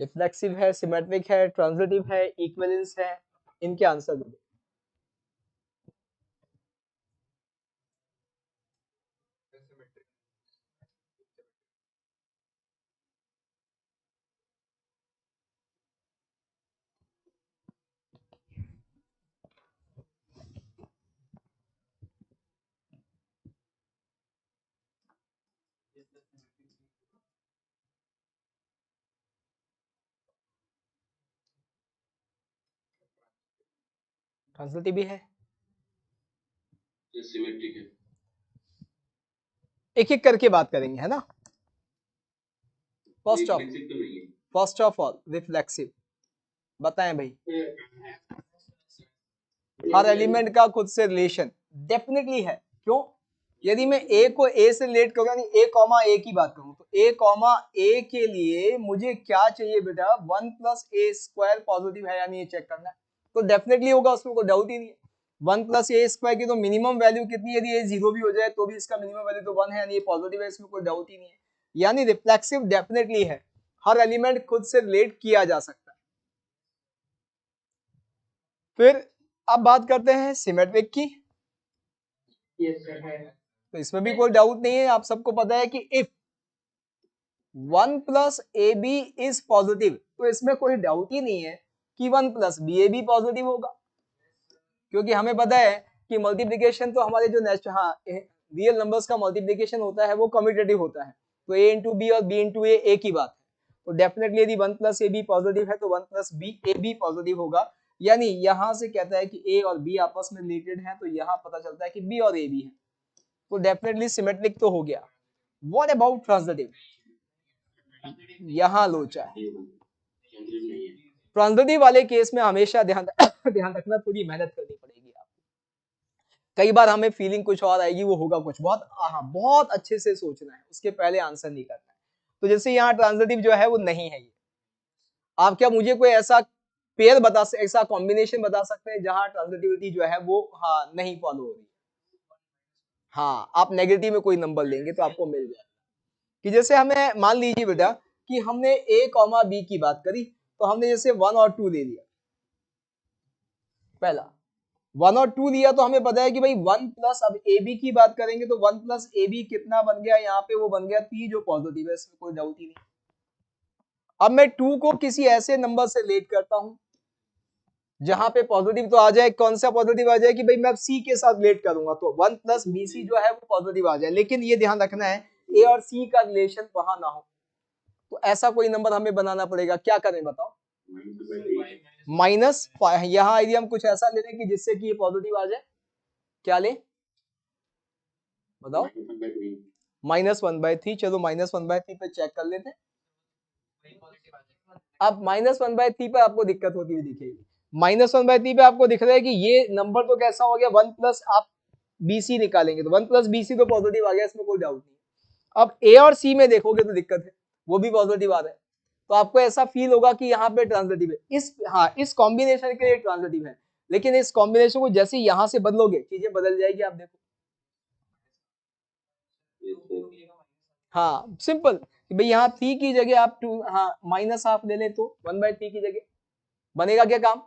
रिफ्लेक्सिव है, सिमेट्रिक है, ट्रांजिटिव है, इक्विवेलेंस है, इनके आंसर दो। ट्रांजिटिव भी है, सिमेट्रिक है। एक एक करके बात करेंगे, है ना। फर्स्ट ऑफ ऑल रिफ्लेक्सिव बताएं भाई, हर एलिमेंट का खुद से रिलेशन डेफिनेटली है। क्यों? यदि मैं ए को ए से रिलेट करूं, यानी ए कॉमा ए की बात करूं, तो ए कॉमा ए के लिए मुझे क्या चाहिए बेटा, 1 प्लस ए स्क्वायर पॉजिटिव है या नहीं ये चेक करना है, तो डेफिनेटली होगा, उसमें कोई डाउट ही नहीं है। 1 प्लस ए स्क्वायर की तो मिनिमम वैल्यू कितनी है, यदि ए जीरो भी हो जाए तो भी इसका मिनिमम वैल्यू तो 1 है, यानी ये पॉजिटिव है, इसमें कोई डाउट ही नहीं है। यानी रिफ्लेक्सिव डेफिनेटली है, हर एलिमेंट खुद से रिलेट किया जा सकता है। फिर अब बात करते हैं सिमेट्रिक की। यस सर है। तो इसमें भी कोई डाउट नहीं है, आप सबको पता है कि if 1 plus a b is positive, तो इसमें कोई डाउट ही नहीं है कि 1 plus b a b positive होगा, क्योंकि हमें पता है कि मल्टीप्लीकेशन तो हमारे जो रियल नंबर्स का मल्टीप्लीकेशन होता है वो कम्यूटेटिव होता है, तो ए इंटू बी और बी इंटू ए एक ही बात है। तो डेफिनेटली यदि 1 प्लस ए बी पॉजिटिव है तो 1 plus b a b positive होगा। यानी यहां से कहता है कि ए और बी आपस में रिलेटेड है, तो यहां पता चलता है कि बी और ए बी है, तो डेफिनेटली सिमेट्रिक तो हो गया। What about transitive? यहां लोचा है। ट्रांजिटिव वाले केस में हमेशा ध्यान रखना, थोड़ी मेहनत करनी पड़ेगी आपको। कई बार हमें फीलिंग कुछ और आएगी, वो होगा कुछ, बहुत अच्छे से सोचना है, उसके पहले आंसर नहीं करना है। तो जैसे यहाँ ट्रांजिटिव जो है वो नहीं है, ये आप क्या मुझे कोई ऐसा पेयर ऐसा कॉम्बिनेशन बता सकते हैं जहां ट्रांजिटिविटी जो है वो नहीं फॉलो हो रही? हाँ, आप नेगेटिव में कोई नंबर लेंगे तो आपको मिल जाएगा। कि जैसे हमें मान लीजिए बेटा कि हमने a कॉमा बी की बात करी, तो हमने जैसे 1 और 2 ले लिया, पहला 1 और 2 लिया, तो हमें पता है कि भाई 1 प्लस, अब ए बी की बात करेंगे तो 1 प्लस ए बी कितना बन गया, यहाँ पे वो बन गया 3 जो पॉजिटिव है, इसमें कोई डाउट ही नहीं। अब मैं 2 को किसी ऐसे नंबर से रिलेट करता हूं जहां पे पॉजिटिव तो आ जाए, कौन सा पॉजिटिव आ जाए कि भाई मैं सी के साथ रिलेट करूंगा, तो 1 प्लस बी सी जो है वो पॉजिटिव आ जाए। लेकिन ये ध्यान रखना है ए और सी का रिलेशन वहां ना हो, तो ऐसा कोई नंबर हमें बनाना पड़ेगा। क्या करें बताओ? माइनस, यहाँ यदि हम कुछ ऐसा ले लें कि जिससे कि ये पॉजिटिव आ जाए, क्या ले बताओ? -1/3। चलो -1/3 पे चेक कर लेते हैं। अब -1/3 पर आपको दिक्कत होती हुई दिखेगी। -1/3 पे आपको दिख रहा है कि ये नंबर तो कैसा हो गया, 1 प्लस आप BC निकालेंगे तो 1 प्लस BC तो पॉजिटिव आ गया, इसमें कोई डाउट नहीं। अब A और C में देखोगे तो दिक्कत है, वो भी पॉजिटिव आ रहा है, तो आपको ऐसा फील होगा कि यहाँ पे ट्रांजिटिव है। इस कॉम्बिनेशन के लिए ट्रांजिटिव है, लेकिन इस कॉम्बिनेशन को जैसे यहाँ से बदलोगे चीजें बदल जाएगी, आप देखो। हाँ सिंपल, भाई यहाँ 3 की जगह आप 2 माइनस हाफ ले लें तो 1/3 की जगह बनेगा क्या काम?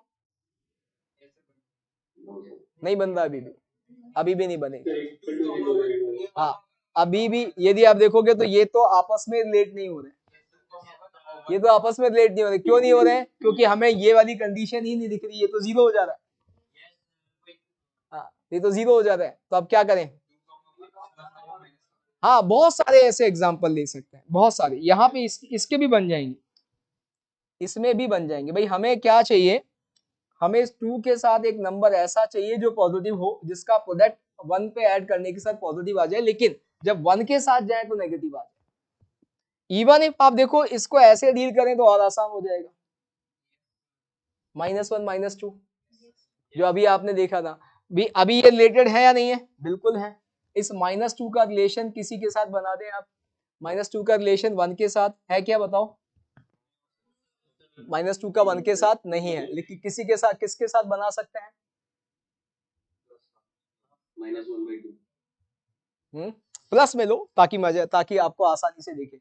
नहीं बन रहा अभी भी। अभी भी नहीं बनेगी। हाँ, अभी भी यदि आप देखोगे तो ये तो आपस में रिलेट नहीं हो रहे, ये तो आपस में रिलेट नहीं हो रहे। क्यों नहीं हो रहे हैं? क्योंकि हमें ये वाली कंडीशन ही नहीं दिख रही, ये तो जीरो हो जा रहा है। हाँ, ये तो जीरो हो जा रहा है, तो अब क्या करें? हाँ, बहुत सारे ऐसे एग्जाम्पल ले सकते हैं, बहुत सारे। यहाँ पे इसके भी बन जाएंगे, इसमें भी बन जाएंगे। भाई हमें क्या चाहिए? हमें इस 2 के साथ एक नंबर ऐसा चाहिए जो पॉजिटिव हो, जिसका प्रोडक्ट 1 पे ऐड करने के साथ पॉजिटिव आ जाए, लेकिन जब 1 के साथ जाए तो नेगेटिव आ जाए। इवन इफ आप देखो इसको ऐसे डील करें तो और आसान हो जाएगा। -1 -2 जो अभी आपने देखा था, भी अभी ये रिलेटेड है या नहीं है? बिल्कुल है। इस -2 का रिलेशन किसी के साथ बना दें आप। -2 का रिलेशन 1 के साथ है क्या? बताओ। -2 का 1 के साथ नहीं है, लेकिन किसी के साथ, किसके साथ बना सकते हैं? -1/2। प्लस में लो ताकि मजा, ताकि आपको आसानी से देखे।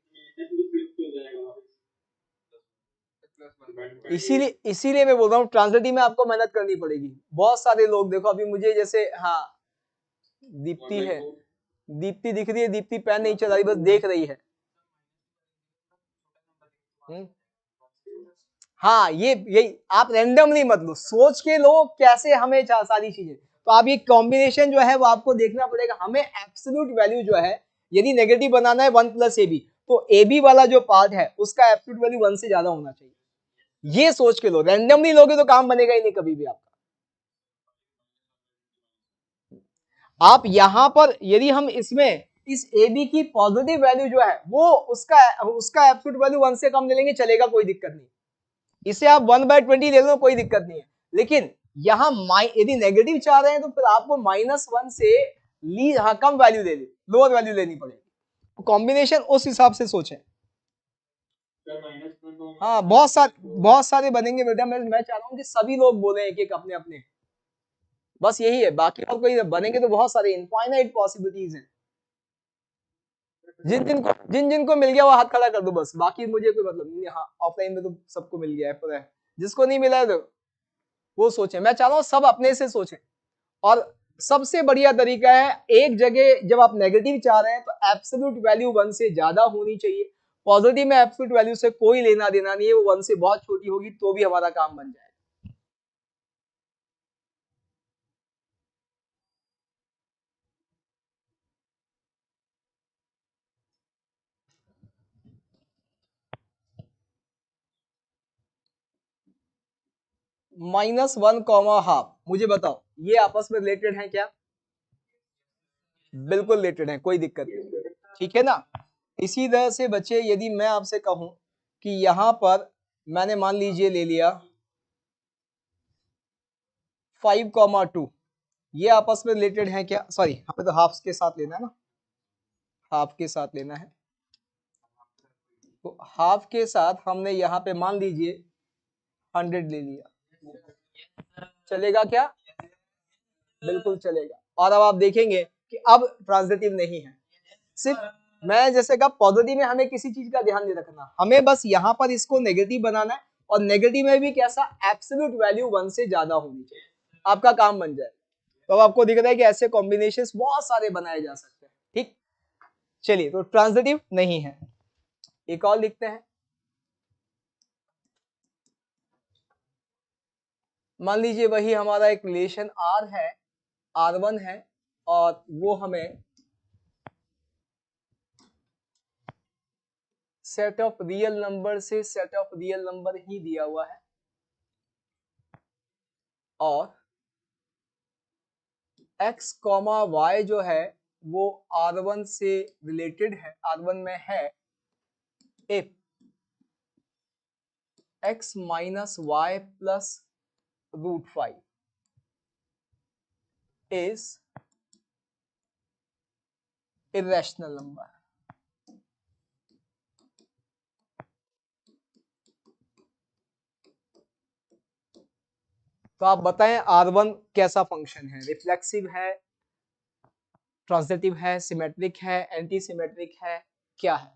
इसीलिए मैं बोल रहा हूँ ट्रांसलेटिव में आपको मेहनत करनी पड़ेगी। बहुत सारे लोग देखो अभी मुझे जैसे, हाँ दीप्ति है, दीप्ति दिख रही है, दीप्ति पेन नहीं चला रही, बस देख रही है। हाँ, ये यही आप रैंडमली मत लो, सोच के लो कैसे हमें सारी चीजें। तो आप ये कॉम्बिनेशन जो है वो आपको देखना पड़ेगा। हमें एब्सोल्यूट वैल्यू जो है, यदि नेगेटिव बनाना है 1 + AB, तो AB वाला जो पार्ट है उसका एब्सोल्यूट वैल्यू 1 से ज्यादा होना चाहिए। ये सोच के लो, रैंडमली लोगे तो काम बनेगा ही नहीं कभी भी आपका। आप यहां पर यदि हम इसमें इस AB की पॉजिटिव वैल्यू जो है वो उसका एब्सोल्यूट वैल्यू 1 से कम ले लेंगे, चलेगा, कोई दिक्कत नहीं। इसे आप 1/20 ले लो, कोई दिक्कत नहीं है। लेकिन यहां यदि नेगेटिव चाह रहे हैं तो फिर आपको -1 से कम वैल्यू ले ली, लोअर वैल्यू लेनी पड़ेगी। कॉम्बिनेशन उस हिसाब से सोचें। हाँ, बहुत सारे बनेंगे बेटा। मैं चाह रहा हूँ कि सभी लोग बोले एक एक अपने अपने, बस यही है। बाकी और कोई बनेंगे तो बहुत सारे इनफाइनाइट पॉसिबिलिटीज हैं। जिन जिनको मिल गया वो हाथ खड़ा कर दो बस, बाकी मुझे कोई मतलब नहीं। हाँ, ऑफलाइन में तो सबको मिल गया है, पता है। जिसको नहीं मिला है तो वो सोचे। मैं चाह रहा हूँ सब अपने से सोचें। और सबसे बढ़िया तरीका है, एक जगह जब आप नेगेटिव चाह रहे हैं तो एब्सोल्यूट वैल्यू 1 से ज्यादा होनी चाहिए। पॉजिटिव में एब्सोल्यूट वैल्यू से कोई लेना देना नहीं है, वो 1 से बहुत छोटी होगी तो भी हमारा काम बन जाएगा। -1, मुझे बताओ ये आपस में रिलेटेड है क्या? बिल्कुल रिलेटेड है, कोई दिक्कत नहीं, ठीक है ना। इसी तरह से बच्चे, यदि मैं आपसे कहूं कि यहां पर मैंने मान लीजिए ले लिया 5,2, ये आपस में रिलेटेड है क्या? सॉरी, हमें तो हाफ के साथ लेना है ना, हाफ के साथ लेना है। तो हाफ के साथ हमने यहाँ पे मान लीजिए 100 ले लिया, चलेगा क्या? बिल्कुल चलेगा। और अब आप देखेंगे कि अब ट्रांजिटिव नहीं है। सिर्फ मैं जैसे कहा, पॉजिटिव में हमें किसी चीज का ध्यान नहीं रखना, हमें बस यहाँ पर इसको नेगेटिव बनाना है। और नेगेटिव में भी कैसा? एब्सोल्यूट वैल्यू 1 से ज्यादा होनी चाहिए, आपका काम बन जाए। तो अब आपको दिख रहा है कि ऐसे कॉम्बिनेशंस बहुत सारे बनाए जा सकते हैं। ठीक, चलिए, तो ट्रांजिटिव नहीं है। एक और लिखते हैं। मान लीजिए वही हमारा एक रिलेशन R है, R1 है, और वो हमें सेट ऑफ रियल नंबर से सेट ऑफ रियल नंबर ही दिया हुआ है, और x, y जो है वो R1 से रिलेटेड है, R1 में है। if x - y plus √5 is irrational number। तो आप बताएं R1 कैसा फंक्शन है? रिफ्लेक्सिव है, ट्रांजिटिव है, सिमेट्रिक है, एंटी सिमेट्रिक है, क्या है?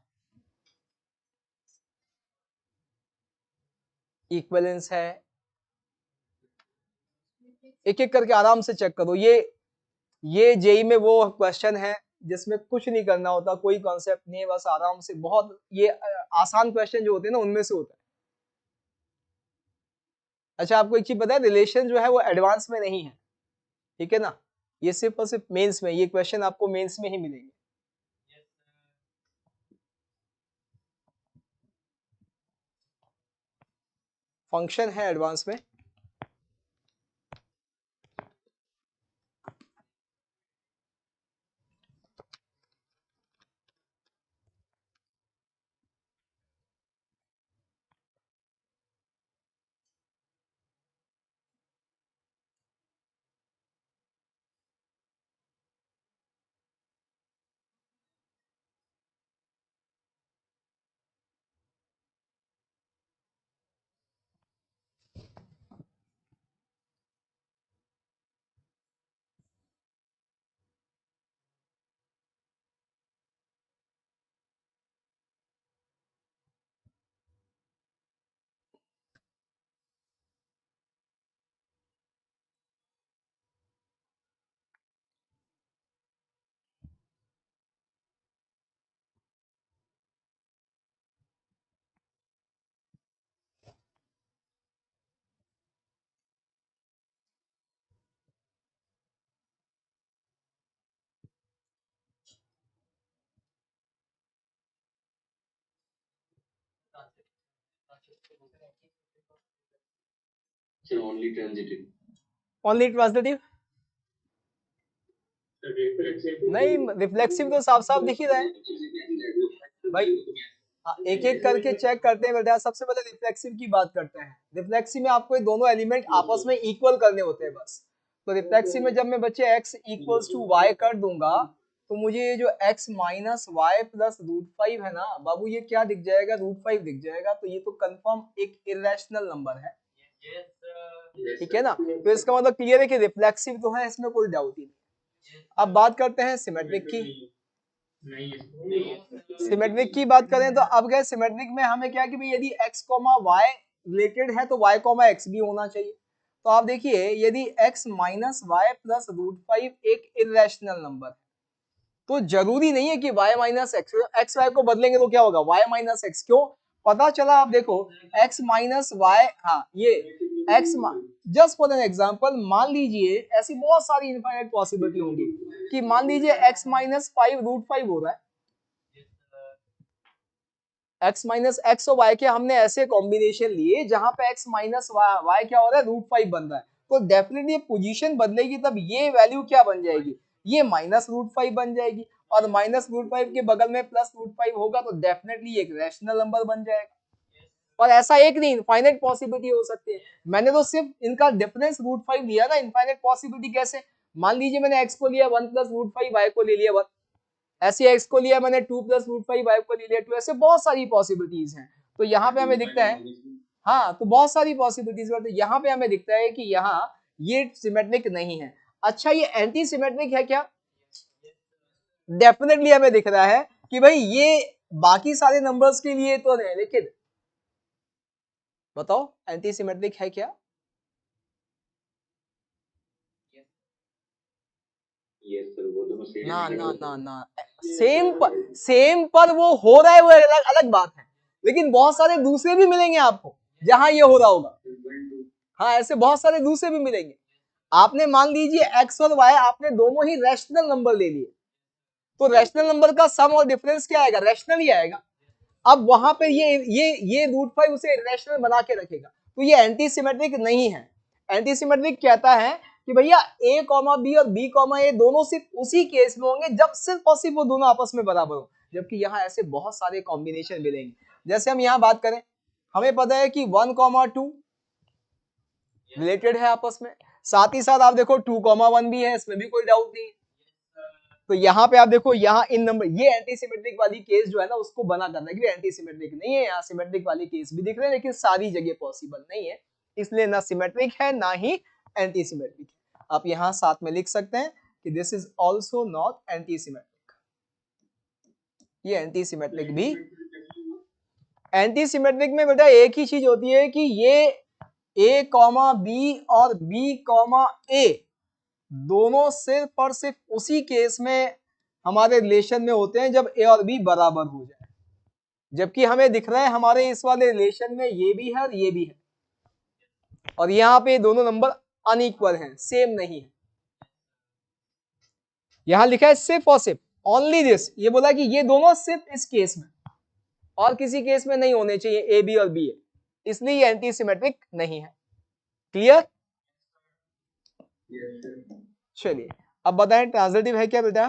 इक्विवेलेंस है। एक एक करके आराम से चेक करो। ये ये जेई में वो क्वेश्चन है जिसमें कुछ नहीं करना होता, कोई कॉन्सेप्ट नहीं है, बस आराम से बहुत ये आसान क्वेश्चन जो होते हैं ना उनमें से होता है। अच्छा आपको एक चीज पता है, रिलेशन जो है वो एडवांस में नहीं है, ठीक है ना, ये सिर्फ और सिर्फ मेंस में, ये क्वेश्चन आपको मेंस में ही मिलेंगे। फंक्शन है एडवांस में। ओनली ट्रांजिटिव, ओनली ट्रांजिटिव नहीं, रिफ्लेक्सिव तो साफ साफ दिख ही रहा है भाई। हाँ, एक एक करके चेक करते हैं बेटा। सबसे पहले रिफ्लेक्सिव की बात करते हैं। रिफ्लेक्सिव में आपको ये दोनों एलिमेंट आपस में इक्वल करने होते हैं बस। तो रिफ्लेक्सिव में जब मैं बच्चे x इक्वल्स टू वाई कर दूंगा तो मुझे ये जो x माइनस वाई प्लस √5 है ना बाबू, ये क्या दिख जाएगा, √5 दिख जाएगा। तो ये तो कंफर्म एक इरेशनल नंबर है, ठीक है ना। तो इसका मतलब क्लियर है कि रिफ्लेक्सिव तो है, इसमें कोई डाउट ही नहीं। अब बात करते हैं सिमेट्रिक की। सिमेट्रिक की बात करें तो अब गए सिमेट्रिक में हमें क्या कि भाई यदि x, y रिलेटेड है तो y, x भी होना चाहिए। तो आप देखिए यदि x माइनस वाई प्लस √5 एक इरेशनल नंबर है तो जरूरी नहीं है कि y माइनस एक्स वाई को बदलेंगे तो क्या होगा, y माइनस एक्स। क्यों पता चला, आप देखो x माइनस वाई, हाँ ये x, just for an example मान लीजिए ऐसी बहुत सारी इनफाइनाइट पॉसिबिलिटी होंगी कि मान लीजिए x माइनस 5 √5 हो रहा है, x माइनस एक्स और y के हमने ऐसे कॉम्बिनेशन लिए जहां पे x माइनस वाई क्या हो रहा है, √5 बन रहा है। तो डेफिनेटली पोजीशन बदलेगी तब ये वैल्यू क्या बन जाएगी, ये माइनस √5 बन जाएगी। और माइनस √5 के बगल में प्लस √5 होगा तो डेफिनेटली एक रैशनल नंबर बन जाएगा। और ऐसा एक नहीं, इनफाइनाइट पॉसिबिलिटी हो सकती है। मैंने तो सिर्फ इनका डिफरेंस √5 लिया ना। इनफाइनाइट पॉसिबिलिटी कैसे, मान लीजिए मैंने x को लिया 1 प्लस √5, y को ले लिया 1, ऐसे x को लिया मैंने 2 प्लस √5, y को ले लिया 2, ऐसे बहुत सारी पॉसिबिलिटीज हैं। तो यहाँ पे हमें दिखता है, हाँ तो बहुत सारी पॉसिबिलिटीज है। यहाँ पे हमें दिखता है कि यहाँ ये सिमेट्रिक नहीं है। अच्छा ये एंटी सिमेट्रिक है क्या, डेफिनेटली हमें दिख रहा है कि भाई ये बाकी सारे नंबर्स के लिए तो नहीं, लेकिन बताओ एंटी सिमेट्रिक है क्या। ना ना ना ना, सेम पर वो हो रहा है, वो अलग अलग बात है, लेकिन बहुत सारे दूसरे भी मिलेंगे आपको जहां ये हो रहा होगा। हाँ ऐसे बहुत सारे दूसरे भी मिलेंगे। आपने मान लीजिए x और y आपने दोनों ही रैशनल नंबर ले लिए, तो रैशनल नंबर का सम और डिफरेंस क्या आएगा, रैशनल ही आएगा। अब वहां पे ये √5 उसे इरेशनल बना के रखेगा, तो ये एंटी सिमेट्रिक नहीं है। एंटी सिमेट्रिक कहता है कि भैया a, b और b, a दोनों सिर्फ उसी केस में होंगे जब सिर्फ और सिर्फ वो दोनों आपस में बराबर हो। जबकि यहाँ ऐसे बहुत सारे कॉम्बिनेशन मिलेंगे। जैसे हम यहाँ बात करें, हमें पता है कि 1, 2 रिलेटेड है आपस में, साथ ही साथ आप देखो 2, 1 भी है, इसमें भी कोई डाउट नहीं। तो यहाँ पे आप देखो, यहाँ इन नंबर ये एंटी सिमेट्रिक वाली केस जो है ना उसको बना करना है कि एंटी सिमेट्रिक नहीं है। यहाँ सिमेट्रिक वाली केस भी दिख रहे हैं लेकिन सारी जगह पॉसिबल नहीं है, इसलिए ना सिमेट्रिक है ना ही एंटी सिमेट्रिक है। आप यहाँ साथ में लिख सकते हैं कि this is also not anti symmetric. ये एंटी सिमेट्रिक भी, एंटी सिमेट्रिक में बेटा एक ही चीज होती है कि ये a, b और b, a दोनों सिर्फ और सिर्फ उसी केस में हमारे रिलेशन में होते हैं जब ए और बी बराबर हो जाए, जबकि हमें दिख रहा है हमारे इस वाले रिलेशन में ये भी है और ये भी है, और यहाँ पे दोनों नंबर अनइक्वल हैं, सेम नहीं है। यहां लिखा है सिर्फ और सिर्फ ओनली दिस, ये बोला कि ये दोनों सिर्फ इस केस में, और किसी केस में नहीं होने चाहिए ए बी और बी ए, इसलिए ये एंटी सिमेट्रिक नहीं है। क्लियर? चलिए अब बताएं ट्रांजिटिव है क्या बेटा?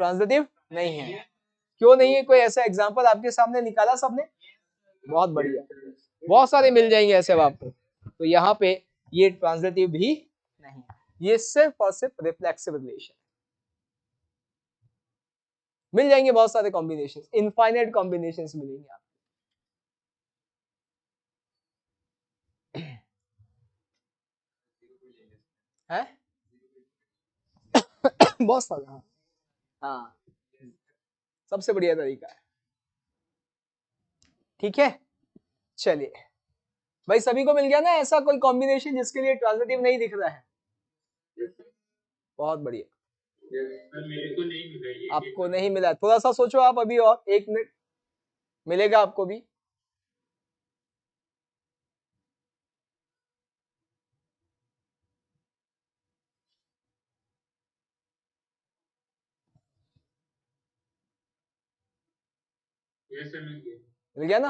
ट्रांजिटिव नहीं है। क्यों नहीं है? कोई ऐसा एग्जांपल आपके सामने निकाला सबने? बहुत बढ़िया, बहुत सारे मिल जाएंगे ऐसे अब आपको। तो यहाँ पे ये ट्रांजिटिव भी नहीं है, ये सिर्फ और सिर्फ रिफ्लेक्सिव रिलेशन। मिल जाएंगे बहुत सारे कॉम्बिनेशन, इनफाइनाइट कॉम्बिनेशन मिलेंगे आपको। है बहुत सारे। हाँ हाँ, सबसे बढ़िया तरीका है। ठीक है, चलिए भाई सभी को मिल गया ना ऐसा कोई कॉम्बिनेशन जिसके लिए ट्रांजिटिव नहीं दिख रहा है? बहुत बढ़िया। मेरे को नहीं मिला ये। आपको नहीं मिला, थोड़ा सा सोचो आप अभी और 1 मिनट, मिलेगा आपको भी। मिल गया ना?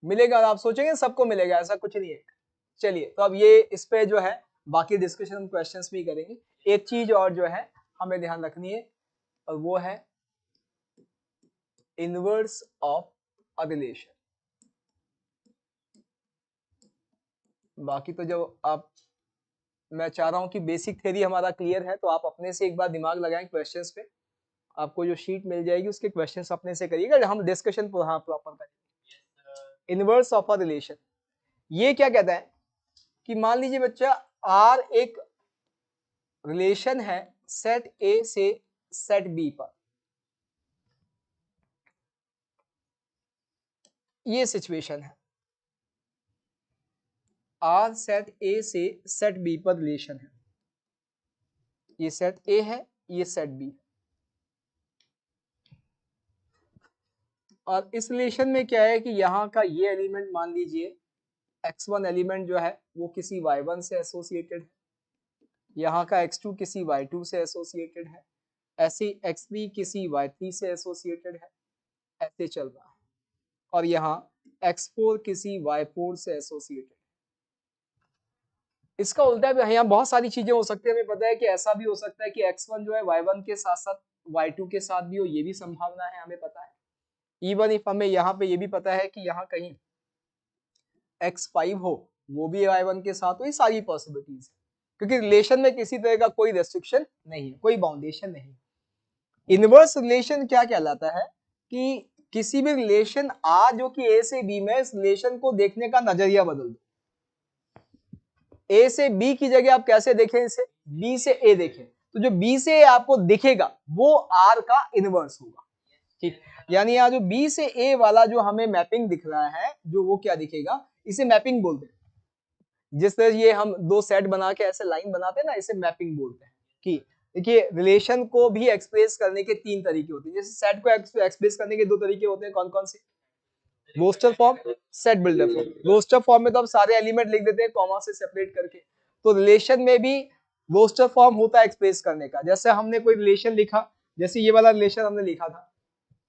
मिलेगा, आप सोचेंगे सबको मिलेगा, ऐसा कुछ नहीं है। चलिए तो अब ये इस पे जो है बाकी डिस्कशन हम क्वेश्चंस भी करेंगे। एक चीज और जो है हमें ध्यान रखनी है, और वो है इनवर्स ऑफ अ रिलेशन। बाकी तो जो आप, मैं चाह रहा हूं कि बेसिक थ्योरी हमारा क्लियर है, तो आप अपने से एक बार दिमाग लगाएं क्वेश्चंस पे। आपको जो शीट मिल जाएगी उसके क्वेश्चंस अपने से करिएगा, हम डिस्कशन प्रॉपर करेंगे। इनवर्स ऑफ अ रिलेशन ये क्या कहता है कि मान लीजिए बच्चा आर एक रिलेशन है सेट ए से सेट बी पर, ये सिचुएशन है। आर सेट ए से सेट बी पर रिलेशन है, ये सेट ए है, ये सेट बी है, और इस रिलेशन में क्या है कि यहाँ का ये एलिमेंट मान लीजिए x1 एलिमेंट जो है वो किसी y1 से एसोसिएटेड है, यहाँ का x2 किसी y2 से एसोसिएटेड है, ऐसे x3 किसी y3 से एसोसिएटेड है, ऐसे चल रहा है, और यहाँ x4 किसी y4 से एसोसिएटेड। इसका उल्टा भी यहाँ बहुत सारी चीजें हो सकती है, हमें पता है कि ऐसा भी हो सकता है कि x1 जो है y1 के साथ साथ y2 के साथ भी हो, ये भी संभावना है, हमें पता है। इवन इफ हमें यहाँ पे ये भी पता है कि यहाँ कहीं x5 हो वो भी y1 के साथ हो, ये सारी पॉसिबिलिटीज है, क्योंकि रिलेशन में किसी तरह का कोई रेस्ट्रिक्शन नहीं है, कोई बाउंडेशन नहीं है। इनवर्स रिलेशन क्या कहलाता है कि किसी भी रिलेशन आ जो कि ए से बी में, इस रिलेशन को देखने का नजरिया बदल दो। ए से बी की जगह आप कैसे देखें इसे, बी से ए देखें, तो जो बी से ए आपको दिखेगा वो आर का इनवर्स होगा। ठीक, यानी यहाँ जो बी से ए वाला जो हमें मैपिंग दिख रहा है, जो वो क्या दिखेगा, इसे मैपिंग बोलते हैं। जिस तरह ये हम दो सेट बना के ऐसे लाइन बनाते हैं ना, इसे मैपिंग बोलते हैं। कि देखिए रिलेशन को भी एक्सप्रेस करने के 3 तरीके होते हैं, जैसे सेट को एक्सप्रेस करने के 2 तरीके होते हैं, कौन कौन से? Roster form, set builder form. Roster form में तो आप सारे एलिमेंट लिख देते हैं कॉमा से सेपरेट करके, तो रिलेशन में भी रोस्टर फॉर्म होता है एक्सप्रेस करने का। जैसे हमने कोई रिलेशन लिखा, जैसे ये वाला रिलेशन हमने लिखा था,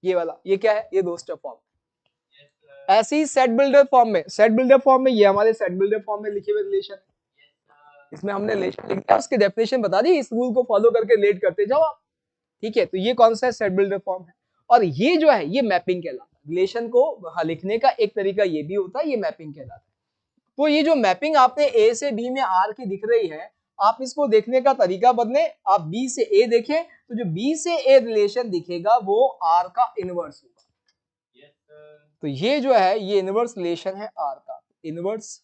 ये वाला, ये क्या है, ये रोस्टर फॉर्म। ऐसे ही सेट बिल्डर फॉर्म में, सेट बिल्डर फॉर्म में ये हमारे सेट बिल्डर फॉर्म में लिखे हुए रिलेशन है, इसमें हमने रिलेशन लिखा, उसकी डेफिनेशन बता दी, इस रूल को फॉलो करके रिलेट करते जाओ आप। ठीक है, तो ये कौन सा है, सेट बिल्डर फॉर्म है। और ये जो है ये मैपिंग कहलाता है। रिलेशन को लिखने का एक तरीका ये भी होता है, ये मैपिंग कहलाता है। तो ये जो मैपिंग आपने ए से बी में आर की दिख रही है, आप इसको देखने का तरीका बदले, आप बी से ए देखें तो जो बी से ए रिलेशन दिखेगा वो आर का इनवर्स होगा। तो ये जो है ये इनवर्स रिलेशन है आर का, इनवर्स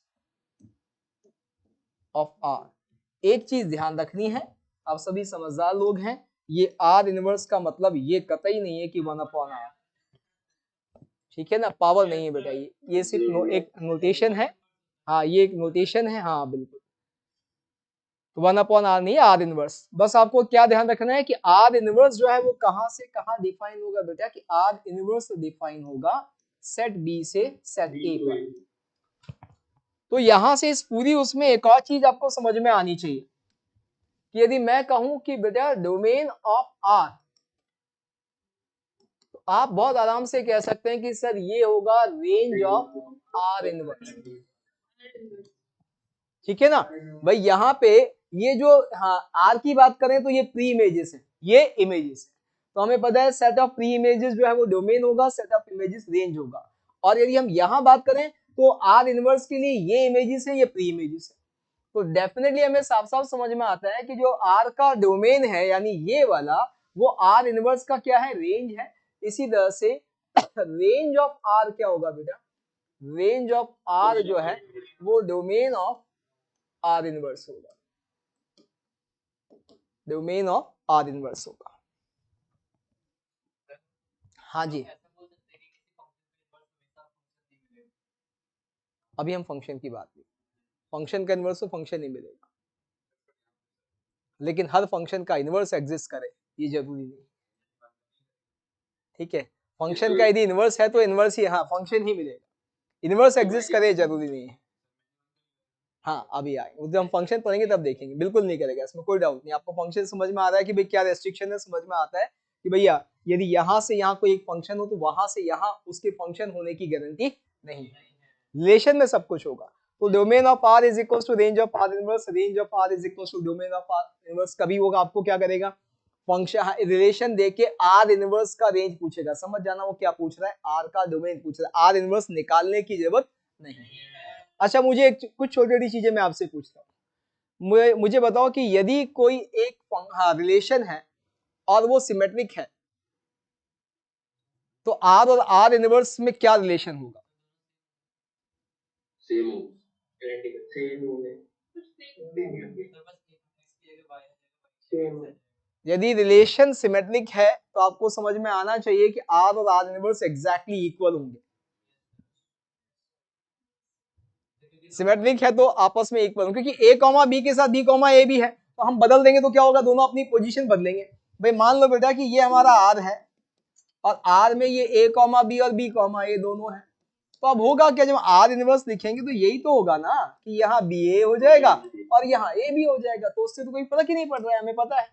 ऑफ आर। एक चीज ध्यान रखनी है, आप सभी समझदार लोग हैं, ये आर इनवर्स का मतलब ये कतई नहीं है कि 1/r, ठीक है ना, पावर नहीं है बेटा, ये सिर्फ एक नोटेशन है। हाँ ये एक नोटेशन है, हाँ बिल्कुल। तो 1/r नहीं है, आर इनवर्स। बस आपको क्या ध्यान रखना है कि आर इनवर्स जो है वो कहां से कहां डिफाइन होगा बेटा, कि आर इनवर्स डिफाइन होगा सेट बी से सेट ए पर। तो यहां से इस पूरी उसमें एक और चीज आपको समझ में आनी चाहिए कि यदि मैं कहूं कि बेटा डोमेन ऑफ आर, तो आप बहुत आराम से कह सकते हैं कि सर ये होगा रेंज ऑफ आर इनवर्स, ठीक है ना भाई। यहाँ पे ये जो, हाँ आर की बात करें तो ये प्री इमेजेस है, ये इमेजेस है, तो हमें पता है सेट ऑफ प्री इमेजेस जो है वो डोमेन होगा, सेट ऑफ इमेजेस रेंज होगा। और यदि हम यहाँ बात करें तो आर इनवर्स के लिए ये इमेजेस है, ये प्री इमेजेस है। तो डेफिनेटली हमें साफ साफ समझ में आता है कि जो आर का डोमेन है यानी ये वाला, वो आर इनवर्स का क्या है, रेंज है। इसी तरह से रेंज ऑफ आर क्या होगा बेटा, रेंज ऑफ आर जो है वो डोमेन ऑफ आर इनवर्स होगा, डोमेन ऑफ आर इनवर्स होगा। हाँ जी, अभी हम फंक्शन की बात की, फंक्शन का इनवर्स तो फंक्शन ही मिलेगा, लेकिन हर फंक्शन का इनवर्स एग्जिस्ट करे ये जरूरी नहीं, ठीक है। फंक्शन का यदि इनवर्स है तो इनवर्स ही, हाँ फंक्शन ही मिलेगा, इनवर्स एग्जिस्ट करे जरूरी नहीं है। हाँ अभी आएंगे, जब हम फंक्शन पढ़ेंगे तब देखेंगे, बिल्कुल नहीं करेगा, इसमें कोई डाउट नहीं। आपको फंक्शन समझ में आ रहा है कि भाई क्या रेस्ट्रिक्शन है, समझ में आता है कि भैया यदि यहाँ से यहाँ कोई एक फंक्शन हो तो वहां से यहाँ उसके फंक्शन होने की गारंटी नहीं है, रिलेशन में सब कुछ होगा। तो domain of R is equal to range of R inverse, range of R is equal to domain of R inverse. कभी होगा आपको क्या करेगा, फंक्शन रिलेशन देके आर इनवर्स का रेंज पूछेगा, समझ जाना वो क्या पूछ रहा है, आर का डोमेन पूछ रहा है, आर इनवर्स निकालने की जरूरत नहीं। अच्छा मुझे कुछ छोटी छोटी चीजें मैं आपसे पूछता हूँ, मुझे बताओ कि यदि कोई एक रिलेशन है और वो सिमेट्रिक है, तो आर और आर इनवर्स में क्या रिलेशन होगा, सेम सेम। यदि रिलेशन सिमेट्रिक है तो आपको समझ में आना चाहिए कि आर और आर इनवर्स एग्जैक्टली इक्वल होंगे। सिमेट्रिक है तो आपस में इक्वल, क्योंकि ए कॉमा बी के साथ बी कॉमा ए भी है, तो हम बदल देंगे तो क्या होगा, दोनों अपनी पोजीशन बदलेंगे। भाई मान लो बेटा कि ये हमारा आर है और आर में ये ए कॉमा बी और बी कॉमा ए दोनों है, तो अब होगा क्या, जब आर इनवर्स लिखेंगे तो यही तो होगा ना कि यहाँ बी ए हो जाएगा और यहाँ ए भी हो जाएगा, तो उससे तो कोई फर्क ही नहीं पड़ रहा है, हमें पता है।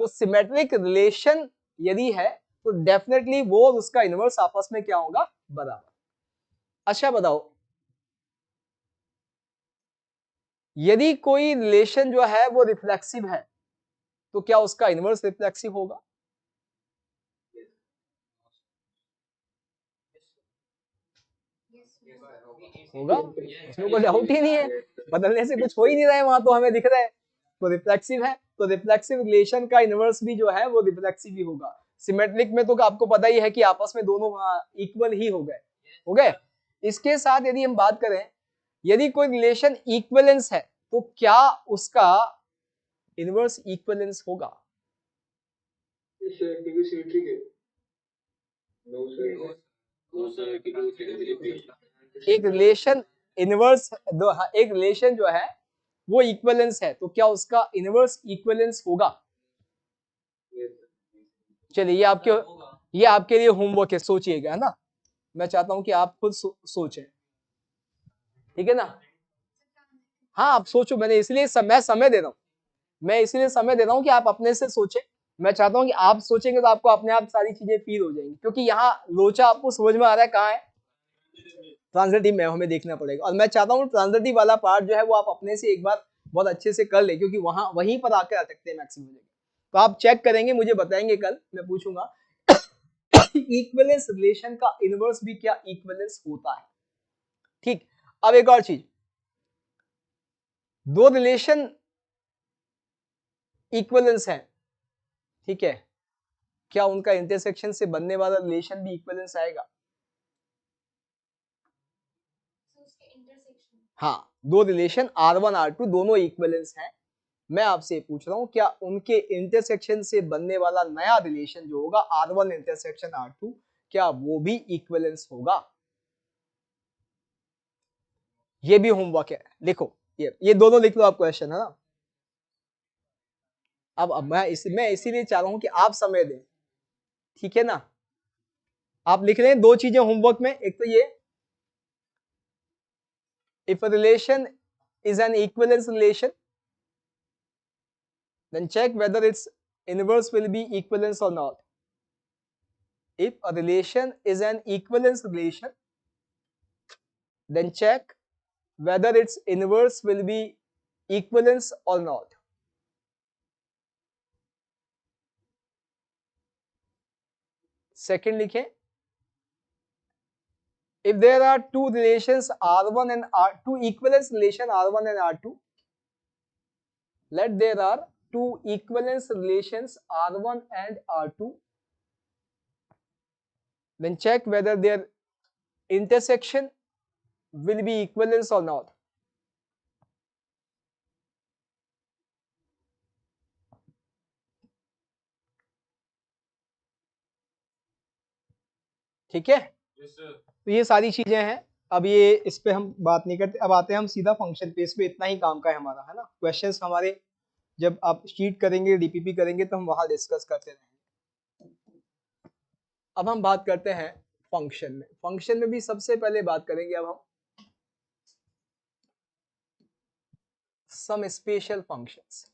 तो सिमेट्रिक रिलेशन यदि है तो डेफिनेटली वो और उसका इनवर्स आपस में क्या होगा, बराबर। अच्छा बताओ, यदि कोई रिलेशन जो है वो रिफ्लेक्सिव है तो क्या उसका इनवर्स रिफ्लेक्सिव होगा, होगा, इसमें कोई डाउट ही नहीं है, बदलने से कुछ हो ही नहीं रहा है वहां, तो हमें दिख रहा है तो रिफ्लेक्सिव है, तो रिफ्लेक्सिव रिलेशन का इनवर्स भी जो है वो रिफ्लेक्सिव ही होगा। सिमेट्रिक में तो आपको पता ही है कि आपस में दोनों इक्वल ही हो गए। इसके साथ यदि हम बात करें, यदि कोई रिलेशन इक्विवेलेंस है तो क्या उसका इनवर्स इक्विवेलेंस होगा, सिमेट्रिक है। नो सर, नो सर, एक रिलेशन इनवर्स, एक रिलेशन जो है वो इक्विवेलेंस है तो क्या उसका इनवर्स इक्विवेलेंस होगा। चलिए ये आपके लिए होमवर्क है, सोचिएगा, है ना, मैं चाहता हूं कि आप खुद सोचें, ठीक है ना। हाँ आप सोचो, मैंने इसलिए समय दे रहा हूँ, मैं इसलिए समय दे रहा हूँ कि आप अपने से सोचें। मैं चाहता हूँ कि आप सोचेंगे तो आपको अपने आप सारी चीजें फील हो जाएंगी, क्योंकि यहाँ लोचा आपको समझ में आ रहा है कहाँ है, ट्रांजिटिव में हमें देखना पड़ेगा। और मैं चाहता हूँ ट्रांजिटिव वाला पार्ट जो है वो आप अपने से एक बार बहुत अच्छे से कर ले, क्योंकि वहीं पर आकर अटकते हैं मैक्सिमम जगह। तो आप चेक करेंगे, मुझे बताएंगे, कल मैं पूछूंगा इक्विवेलेंस रिलेशन का इनवर्स भी क्या इक्विवेलेंस होता है। ठीक, अब एक और चीज, दो रिलेशन इक्विवेलेंस है, ठीक है, क्या उनका इंटरसेक्शन से बनने वाला रिलेशन भी इक्विवेलेंस आएगा। हाँ, दो रिलेशन R1 R2 दोनों इक्विवेलेंस हैं, मैं आपसे पूछ रहा हूं क्या उनके इंटरसेक्शन से बनने वाला नया रिलेशन जो होगा R1 इंटरसेक्शन R2 क्या वो भी इक्विवेलेंस होगा? ये भी होमवर्क है, लिखो ये दोनों लिख लो आप क्वेश्चन, है ना। अब मैं इसीलिए चाह रहा हूं कि आप समय दें, ठीक है ना। आप लिख रहे हैं दो चीजें होमवर्क में, एक तो ये if a relation is an equivalence relation then check whether its inverse will be equivalence or not. If a relation is an equivalence relation, then check whether its inverse will be equivalence or not. Second लिखें, if there are two relations R1 and R2 equivalence relation R1 and R2, let there are two equivalence relations R1 and R2, then check whether their intersection will be equivalence or not. ठीक है, तो ये सारी चीजें हैं। अब ये इस पे हम बात नहीं करते, अब आते हैं हम सीधा फंक्शन पे। इस पे इतना ही काम का है हमारा, है ना। क्वेश्चंस हमारे जब आप शीट करेंगे, डीपीपी करेंगे तो हम वहां डिस्कस करते रहेंगे। अब हम बात करते हैं फंक्शन में। फंक्शन में भी सबसे पहले बात करेंगे अब हम सम स्पेशल फंक्शंस।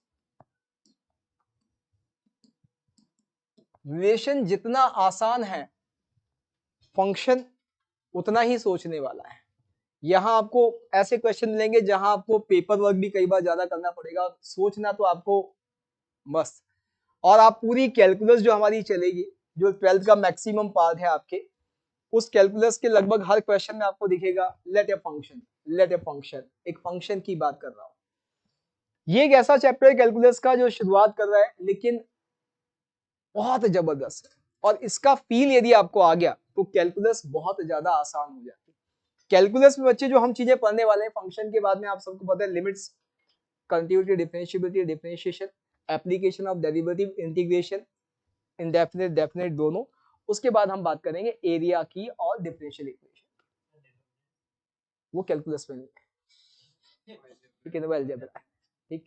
रिलेशन जितना आसान है फंक्शन उतना ही सोचने वाला है। यहाँ आपको ऐसे क्वेश्चन मिलेंगे जहां आपको पेपर वर्क भी कई बार ज्यादा करना पड़ेगा, सोचना तो आपको मस्त। और आप पूरी कैलकुलस जो हमारी चलेगी, जो 12th का मैक्सिमम पार्ट है आपके, उस कैलकुलस के लगभग हर क्वेश्चन में आपको दिखेगा let a function, let a function, एक फंक्शन की बात कर रहा हूं। ये एक ऐसा चैप्टर है कैलकुलस का जो शुरुआत कर रहा है लेकिन बहुत जबरदस्त है, और इसका फील यदि आपको आ गया तो कैलकुलस बहुत ज्यादा आसान हो जाती है। कैलकुलस में बच्चे जो हम चीजें पढ़ने वाले हैं फंक्शन के बाद में, आप सबको पता है limits, continuity, differentiability, differentiation, application of derivative, integration, indefinite, definite दोनों। उसके बाद हम बात करेंगे एरिया की और डिफरेंशियल इक्वेशन, वो कैलकुलस में नहीं है, ठीक है, वो अलजेब्रा है, ठीक,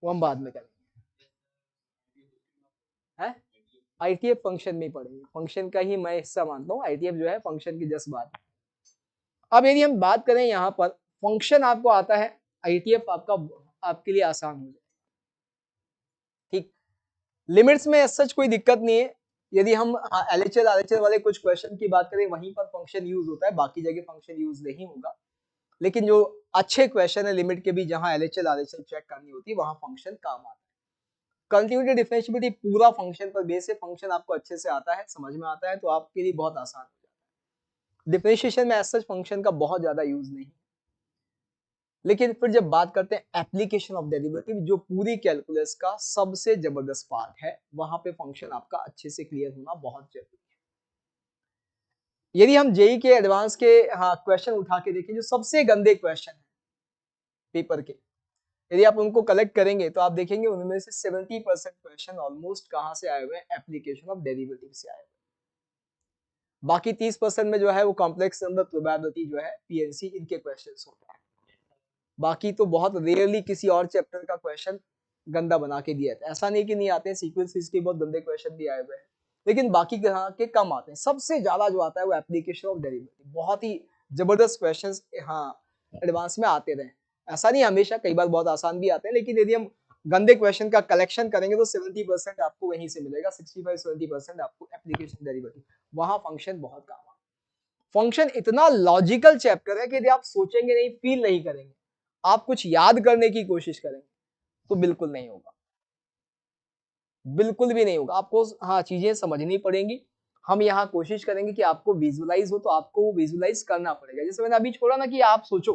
वो हम बाद में करेंगे। है आईटीएफ फंक्शन में पढ़ेंगे, फंक्शन का ही मैं हिस्सा मानता हूँ, आईटीएफ जो है फंक्शन की जस्ट बात है। अब यदि हम बात करें यहाँ पर फंक्शन आपको आता है, आईटीएफ आपका आपके लिए आसान हो जाए, ठीक। लिमिट्स में सच कोई दिक्कत नहीं है। यदि हम एलएचएल आरएचएल वाले कुछ क्वेश्चन की बात करें वहीं पर फंक्शन यूज होता है, बाकी जगह फंक्शन यूज नहीं होगा। लेकिन जो अच्छे क्वेश्चन है लिमिट के भी, जहां एलएचएल आरएचएल चेक करनी होती है, वहां फंक्शन काम आता है। कंटिन्यूटी, डिफरेंशिएबिलिटी पूरा फंक्शन पर बेस है, फंक्शन आपको अच्छे से आता है, समझ में आता है, तो आपके लिए बहुत आसान हो जाता है। डिफरेंशिएशन में ऐसा फंक्शन का बहुत ज्यादा यूज नहीं। लेकिन फिर जब बात करते हैं एप्लीकेशन ऑफ डेरिवेटिव, जो पूरी कैलकुलस का सबसे जबरदस्त पार्ट है, वहां पे फंक्शन आपका अच्छे से क्लियर होना बहुत जरूरी है। यदि हम जेई के एडवांस के क्वेश्चन उठा के देखें, जो सबसे गंदे क्वेश्चन है पेपर के, यदि आप उनको कलेक्ट करेंगे तो आप देखेंगे उनमें से 70% क्वेश्चन ऑलमोस्ट कहां से आए हुए हैं, एप्लीकेशन ऑफ डेरिवेटिव से आए हुए। बाकी 30% में जो है वो कॉम्प्लेक्स नंबर, प्रोबेबिलिटी जो है, पीएनसी, इनके क्वेश्चंस होते हैं। बाकी तो बहुत रेयरली किसी और चैप्टर का क्वेश्चन गंदा बना के दिया है। ऐसा नहीं कि नहीं आते हैं, सीक्वेंस के बहुत गंदे क्वेश्चन भी आए हुए हैं, लेकिन बाकी के कम आते हैं। सबसे ज्यादा जो आता है वो एप्लीकेशन ऑफ डेरिवेटिव, बहुत ही जबरदस्त क्वेश्चंस एडवांस में आते रहे। ऐसा नहीं हमेशा, कई बार बहुत आसान भी आते हैं, लेकिन यदि हम गंदे क्वेश्चन का कलेक्शन करेंगे तो 70% आपको वहीं से मिलेगा, 65-70% आपको एप्लीकेशन डेरिवेटिव, वहां फंक्शन बहुत काम आता है। फंक्शन इतना लॉजिकल चैप्टर है कि यदि आप सोचेंगे नहीं, फील नहीं करेंगे, आप कुछ याद करने की कोशिश करेंगे तो बिल्कुल नहीं होगा, बिल्कुल भी नहीं होगा। आपको चीजें समझनी पड़ेंगी। हम यहाँ कोशिश करेंगे कि आपको विजुअलाइज हो, तो आपको वो विजुअलाइज करना पड़ेगा। जैसे मैंने अभी छोड़ा ना कि आप सोचो,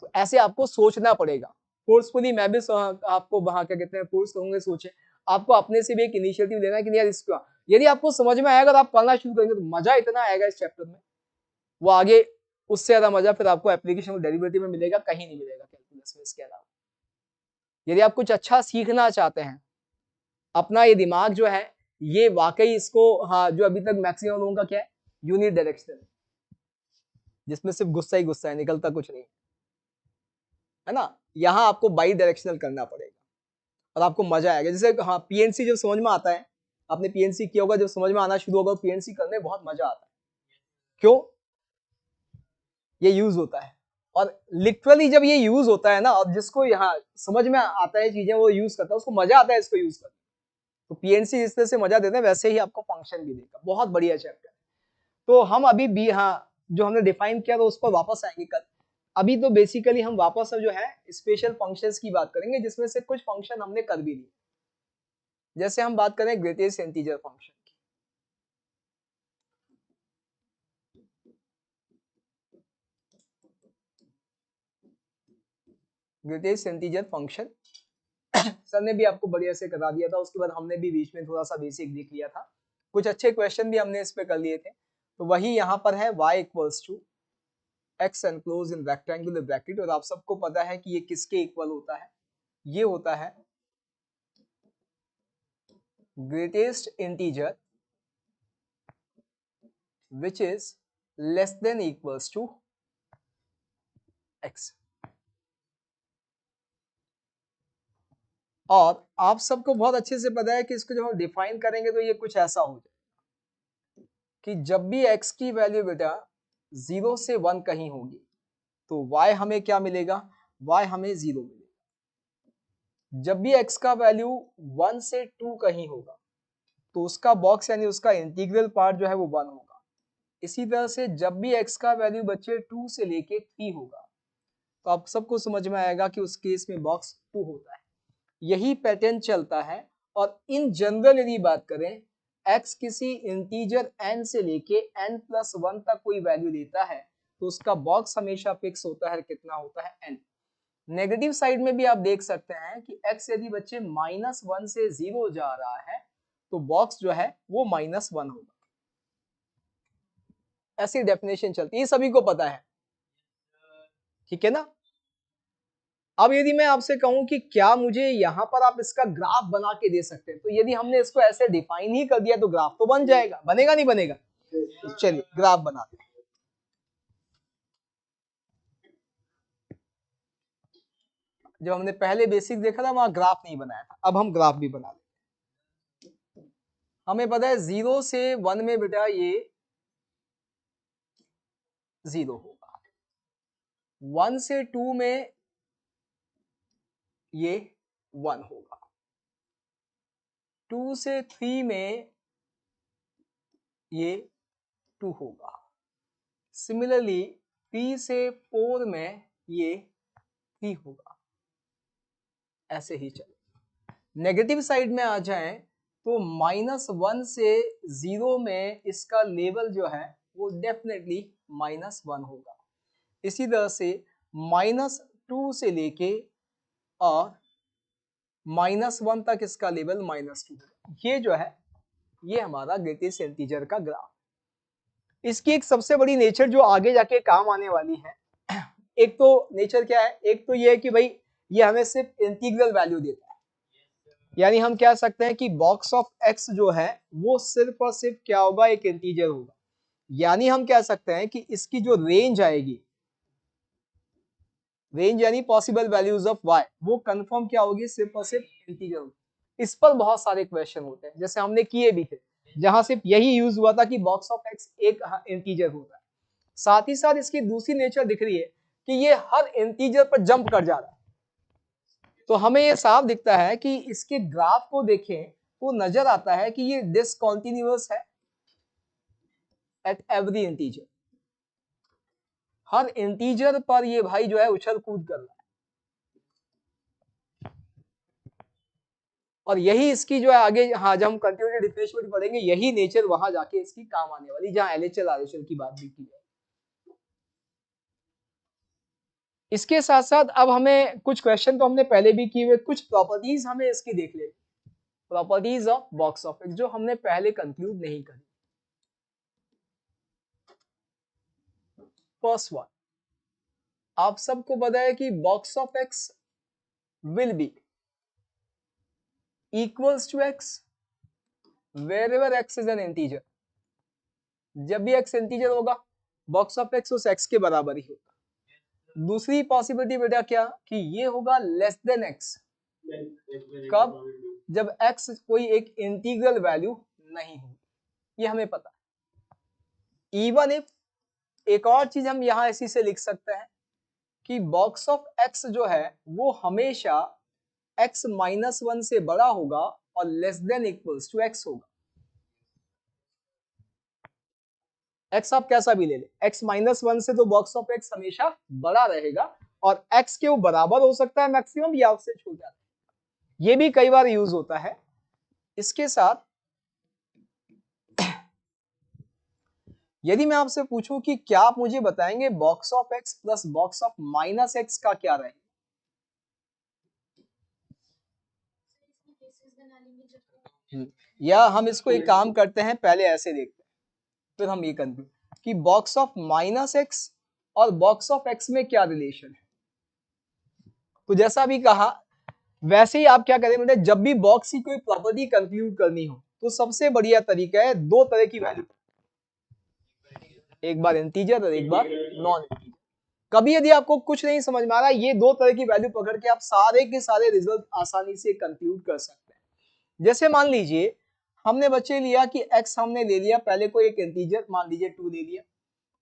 तो ऐसे आपको सोचना पड़ेगा। फोर्सफुली मैं भी आपको वहां क्या कहते हैं, फोर्स करूंगे, सोचे। आपको अपने से भी एक इनिशिएटिव लेना है कि यार इसका यदि आपको समझ में आएगा, तो आप पढ़ना शुरू करेंगे तो मजा इतना आएगा इस चैप्टर में, वो आगे उससे ज्यादा मजा फिर आपको एप्लीकेशन डेरिवेटिव में मिलेगा, कहीं नहीं मिलेगा कैलकुलस में इसके अलावा। यदि आप कुछ अच्छा सीखना चाहते हैं, अपना ये दिमाग जो है ये वाकई इसको, हाँ, जो अभी तक मैक्सिमम लोगों का क्या है, यूनि डायरेक्शनल, जिसमें सिर्फ गुस्सा ही गुस्सा है, निकलता कुछ नहीं है ना। यहाँ आपको बाई डायरेक्शनल करना पड़ेगा और आपको मजा आएगा। जैसे हाँ, पीएनसी जब समझ में आता है, आपने पीएनसी किया होगा, जब समझ में आना शुरू होगा पीएनसी करने में बहुत मजा आता है। क्यों? ये यूज होता है, और लिटरली जब ये यूज होता है ना, और जिसको यहाँ समझ में आता है चीजें वो यूज करता है, उसको मजा आता है इसको यूज करने। तो पीएनसी जिस तरह से मजा देते हैं वैसे ही आपको फंक्शन भी देगा। बहुत बढ़िया चैप्टर। तो हम अभी भी, हाँ, जो हमने डिफाइन किया तो उस पर वापस आएंगे कल। अभी तो बेसिकली हम वापस जो है स्पेशल फंक्शंस की बात करेंगे, जिसमें से कुछ फंक्शन हमने कर भी लिए। जैसे हम बात करें ग्रेटेस्ट इंटीजर फंक्शन की। ग्रेटेस्ट इंटीजर फंक्शन सर ने भी आपको बढ़िया से करा दिया था, उसके बाद हमने भी बीच में थोड़ा सा बेसिक देख लिया था, कुछ अच्छे क्वेश्चन भी हमने इस पे कर लिए थे। तो वही यहाँ पर है y equals to x enclose in rectangular bracket, और आप सबको पता है कि ये किसके इक्वल होता है, ये होता है greatest integer which is less than equals to x। और आप सबको बहुत अच्छे से पता है कि इसको जब हम डिफाइन करेंगे तो ये कुछ ऐसा हो जाए कि जब भी x की वैल्यू बेटा 0 से 1 कहीं होगी तो y हमें क्या मिलेगा, y हमें 0 मिलेगा। जब भी x का वैल्यू 1 से 2 कहीं होगा तो उसका बॉक्स यानी उसका इंटीग्रल पार्ट जो है वो 1 होगा। इसी तरह से जब भी x का वैल्यू बच्चे 2 से लेके 3 होगा तो आप सबको समझ में आएगा कि उस केस में बॉक्स 2 होता है। यही पैटर्न चलता है। और इन जनरल यदि बात करें, x किसी इंटीजर n से लेके n+1 तक कोई वैल्यू लेता है तो उसका बॉक्स हमेशा फिक्स होता है, कितना होता है, n। नेगेटिव साइड में भी आप देख सकते हैं कि x यदि बच्चे -1 से 0 जा रहा है तो बॉक्स जो है वो -1 होगा। ऐसी डेफिनेशन चलती है, ये सभी को पता है, ठीक है ना। अब यदि मैं आपसे कहूं कि क्या मुझे यहां पर आप इसका ग्राफ बना के दे सकते हैं, तो यदि हमने इसको ऐसे डिफाइन ही कर दिया तो ग्राफ तो बन जाएगा, बनेगा नहीं बनेगा? तो चलिए ग्राफ बनाते हैं। जब हमने पहले बेसिक देखा था वहां ग्राफ नहीं बनाया था, अब हम ग्राफ भी बना लेंगे। हमें पता है 0 से 1 में बेटा ये 0 होगा, 1 से 2 में ये 1 होगा, 2 से 3 में ये 2 होगा, सिमिलरली 3 से 4 में ये 3 होगा। ऐसे ही चले। नेगेटिव साइड में आ जाए तो -1 से 0 में इसका लेवल जो है वो डेफिनेटली -1 होगा। इसी तरह से -2 से लेके और -1 तक इसका लेवल -2 होगा। ये जो है ये हमारा ग्रेटेस्ट इंटीजर का ग्राफ। इसकी एक सबसे बड़ी नेचर जो आगे जाके काम आने वाली है, एक तो नेचर क्या है, एक तो ये है कि भाई ये हमें सिर्फ इंटीग्रल वैल्यू देता है, यानी हम कह सकते हैं कि बॉक्स ऑफ एक्स जो है वो सिर्फ और सिर्फ क्या होगा, एक इंटीजर होगा। यानी हम कह सकते हैं कि इसकी जो रेंज आएगी, रेंज यानी पॉसिबल वैल्यूज ऑफ वाई, वो कंफर्म क्या होगी, सिर्फ और सिर्फ इंटीजर होगी। इस पर बहुत सारे क्वेश्चन होते हैं, जैसे हमने किए भी थे, जहां सिर्फ यही यूज हुआ था कि बॉक्स ऑफ एक्स एक इंटीजर होता है। साथ ही साथ इसकी दूसरी नेचर दिख रही है कि ये हर इंटीजर पर जंप कर जा रहा है। तो हमें ये साफ दिखता है कि इसके ग्राफ को देखें तो नजर आता है कि ये डिसकंटीन्यूअस है at every integer. Her integer पर ये भाई जो है उछल कूद कर रहा है, और यही इसकी जो है आगे, हाँ, जब हम कंटिन्यूटी डिफरेंशिएट पढ़ेंगे यही नेचर वहां जाके इसकी काम आने वाली, जहां एलएचएल आरएचएल की बात भी की जाए। इसके साथ साथ अब हमें कुछ क्वेश्चन तो हमने पहले भी किए हुए, कुछ प्रॉपर्टीज हमें इसकी देख ले, properties of box of x जो हमने पहले कंक्लूड नहीं करी। फर्स्ट वन, आप सबको पता है कि box of x will be equals to x wherever x is an integer. जब भी एक्स इंटीजर होगा बॉक्स ऑफ एक्स उस एक्स के बराबर ही होगा। दूसरी पॉसिबिलिटी बेटा क्या कि ये होगा लेस देन एक्स। कब? जब एक्स कोई एक इंटीग्रल वैल्यू नहीं हो, ये हमें पता है। इवन इफ, एक और चीज हम यहां इसी से लिख सकते हैं कि बॉक्स ऑफ एक्स जो है वो हमेशा x -1 से बड़ा होगा और less than equals to x होगा। x आप कैसा भी ले ले, x -1 से तो बॉक्स ऑफ x हमेशा बड़ा रहेगा और x के वो बराबर हो सकता है मैक्सिमम या उससे छोटा है। ये भी कई बार यूज होता है। इसके साथ यदि मैं आपसे पूछूं कि क्या आप मुझे बताएंगे box of x plus box of -x का क्या रहेगा? या हम इसको एक काम करते हैं, पहले ऐसे देखते हैं फिर हम ये करते हैं कि बॉक्स ऑफ -x और बॉक्स ऑफ x में क्या रिलेशन है। तो जैसा भी कहा वैसे ही आप क्या करें बेटा, जब भी बॉक्स की कोई प्रॉपर्टी कंक्लूड करनी हो तो सबसे बढ़िया तरीका है दो तरह की वैल्यू, एक बार इंटीजर और एक बार नॉन इंटीजर। कभी यदि आपको कुछ नहीं समझ में आ रहा, ये दो तरह की वैल्यू पकड़ के आप सारे के सारे रिजल्ट आसानी से कंक्लूड कर सकते हैं। जैसे मान लीजिए हमने बच्चे लिया कि x हमने ले लिया, पहले कोई एक इंटीजर मान लीजिए 2 ले लिया,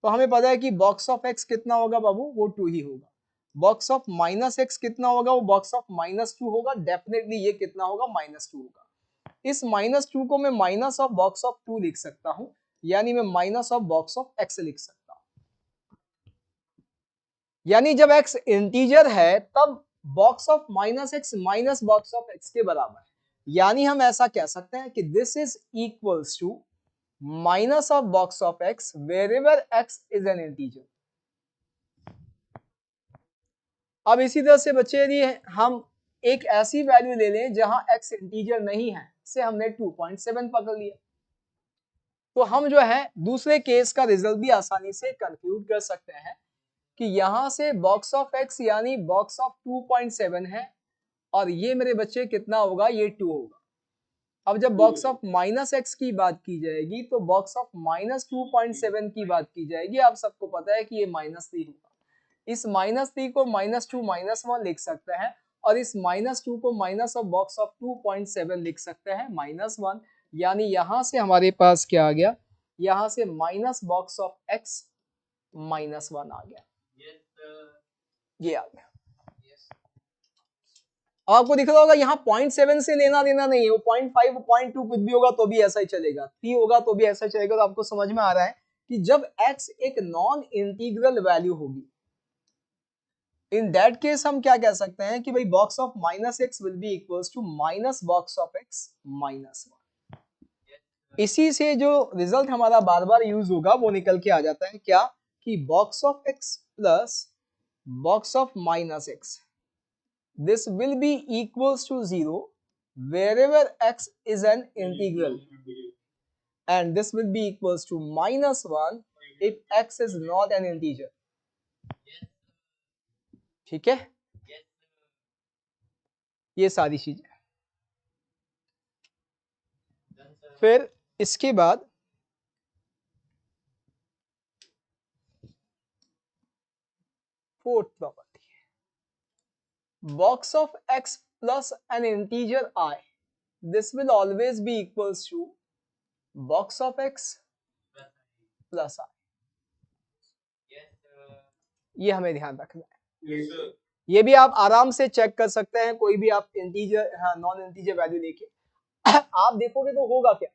तो हमें पता है कि बॉक्स ऑफ x कितना होगा बाबू, वो 2 ही होगा। बॉक्स ऑफ -x कितना होगा, वो बॉक्स ऑफ -2 होगा। डेफिनेटली ये कितना होगा, -2 होगा। इस -2 को मैं माइनस ऑफ बॉक्स ऑफ 2 लिख सकता हूं, यानी मैं minus of box of x लिख सकता हूं। यानी जब x इंटीजर है तब box of -x minus box of x के बराबर है। यानी हम ऐसा कह सकते हैं कि this is equals to minus of box of x wherever x is an integer. अब इसी तरह से बच्चे यदि हम एक ऐसी वैल्यू ले लें जहां x इंटीजर नहीं है, से हमने 2.7 पकड़ लिया, तो हम जो है दूसरे केस का रिजल्ट भी आसानी से कंक्लूड कर सकते हैं कि यहां से बॉक्स ऑफ x यानी बॉक्स ऑफ 2.7 है और ये मेरे बच्चे कितना होगा, ये 2 होगा। अब जब बॉक्स ऑफ -x की बात की जाएगी तो बॉक्स ऑफ -2.7 की बात की जाएगी। आप सबको पता है कि ये -3 होगा। इस -3 को -2 -1 लिख सकते हैं और इस -2 को माइनस ऑफ बॉक्स ऑफ 2.7 लिख सकते हैं -1। यानी यहां से हमारे पास क्या आ गया, यहां से माइनस बॉक्स ऑफ x -1 आ गया। ये आ गया। आपको दिख रहा होगा यहाँ 0.7 से लेना देना नहीं है, वो 0.5 0.2 कुछ भी होगा तो भी ऐसा ही चलेगा, 3 होगा तो भी ऐसा ही चलेगा। तो आपको समझ में आ रहा है कि जब x एक नॉन इंटीग्रल वैल्यू होगी, इन दैट केस हम क्या कह सकते हैं कि भाई box of -x will be equals to minus box of x -1। इसी से जो रिजल्ट हमारा बार बार यूज होगा वो निकल के आ जाता है क्या, कि box of x plus box of -x, this will be equals to 0 wherever x is an integral, and this will be equals to -1 if x is not an integer। ठीक है, ये सारी चीजें। फिर इसके बाद fourth property, box of x plus N integer I, this will always be equals to box of x plus I। ये हमें ध्यान रखना है। ये भी आप आराम से चेक कर सकते हैं, कोई भी आप इंटीजर नॉन इंटीजर वैल्यू लेके आप देखोगे तो होगा क्या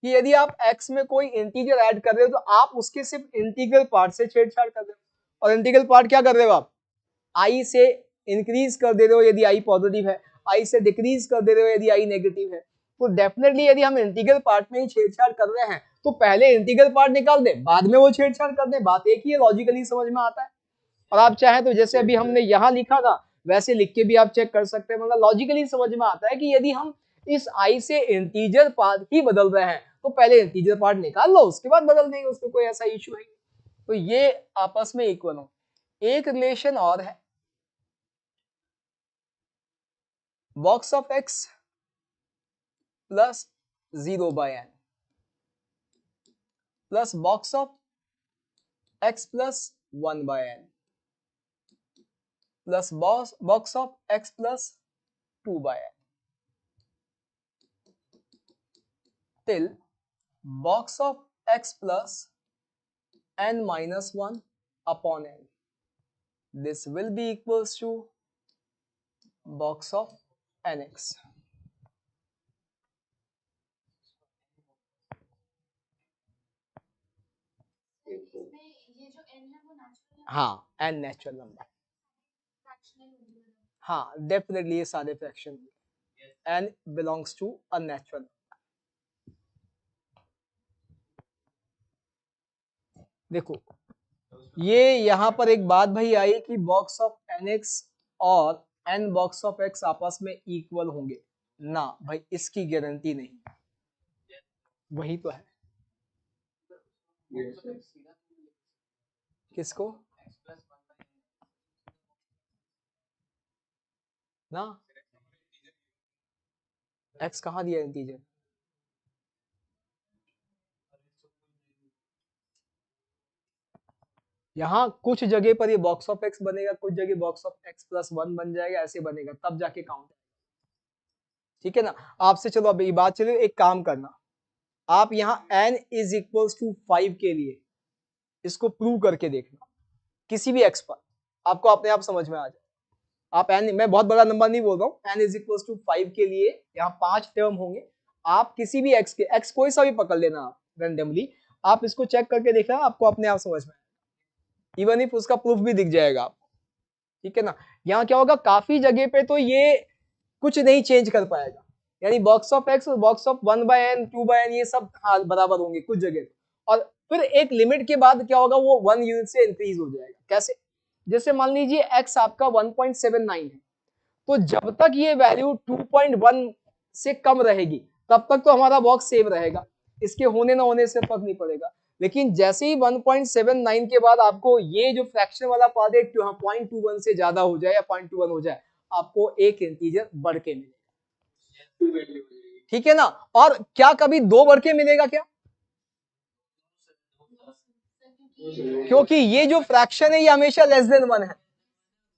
कि यदि आप x में कोई इंटीजर ऐड कर रहे हो तो आप उसके सिर्फ इंटीग्रल पार्ट से छेड़छाड़ कर रहे हो, और इंटीग्रल पार्ट क्या कर रहे हो आप, i से इंक्रीज कर दे रहे हो यदि i पॉजिटिव है, i से डिक्रीज कर दे रहे हो यदि i नेगेटिव है। तो डेफिनेटली यदि हम इंटीग्रल पार्ट में ही छेड़छाड़ कर रहे हैं तो पहले इंटीग्रल पार्ट निकाल दे, बाद में वो छेड़छाड़ कर दे, बात एक ही है, लॉजिकली समझ में आता है। और आप चाहें तो जैसे अभी हमने यहां लिखा था वैसे लिख के भी आप चेक कर सकते हैं, मतलब लॉजिकली समझ में आता है कि यदि हम इस i से इंटीजर पार्ट ही बदल रहे हैं तो पहले इंटीजर पार्ट निकाल लो, उसके बाद बदल देंगे, उसमें कोई ऐसा इश्यू है। तो ये आपस में इक्वल हो। एक रिलेशन और है, box of x plus 0 by n plus box of x plus 1 by n plus box of x plus 2 by n till box of x plus n minus 1 upon n. This will be equals to box of nx. हाँ, n natural number. हाँ, definitely ये सारे fraction. n belongs to unnatural. देखो ये यहां पर एक बात भाई आई कि बॉक्स ऑफ nx और n बॉक्स ऑफ x आपस में इक्वल होंगे ना भाई, इसकी गारंटी नहीं. वही तो है. किसको ना, x कहाँ दिया इंटीजर? यहाँ कुछ जगह पर ये बॉक्स ऑफ x बनेगा, कुछ जगह बॉक्स ऑफ x प्लस 1 बन जाएगा, ऐसे बनेगा तब जाके काउंट. ठीक है ना. आपसे चलो अब ये बात चले, एक काम करना, आप यहाँ n इज इक्वल्स टू 5 के लिए इसको प्रूव करके देखना किसी भी x पर, आपको अपने आप समझ में आ जाए. आप n, मैं बहुत बड़ा नंबर नहीं बोल रहा हूँ, n इज इक्वल्स टू 5 के लिए यहाँ 5 टर्म होंगे. आप किसी भी x के, x कोई सा भी पकड़ लेना आप रेंडमली, आप इसको चेक करके देखना, आपको अपने आप समझ में आएगा. इवन इफ उसका प्रूफ भी दिख जाएगा आपको. ठीक है ना. यहाँ क्या होगा, काफी जगह पे तो ये कुछ नहीं चेंज कर पाएगा, यानी बॉक्स ऑफ x और box of 1 by n 2 by n ये सब बराबर होंगे कुछ जगह. और फिर एक लिमिट के बाद क्या होगा, वो 1 यूनिट से इंक्रीज हो जाएगा. कैसे? जैसे मान लीजिए x आपका 1.79 है, तो जब तक ये वैल्यू 2.1 से कम रहेगी तब तक तो हमारा बॉक्स सेव रहेगा, इसके होने ना होने से फर्क नहीं पड़ेगा. लेकिन जैसे ही 1.79 के बाद आपको ये जो फ्रैक्शन वाला पार्ट है 0.21 से ज्यादा हो जाए या 0.21 हो जाए, आपको एक इंटीजर बढ़ के मिलेगा. ठीक है ना. और क्या कभी 2 बढ़ के मिलेगा क्या? क्योंकि ये जो फ्रैक्शन है ये हमेशा लेस देन 1 है,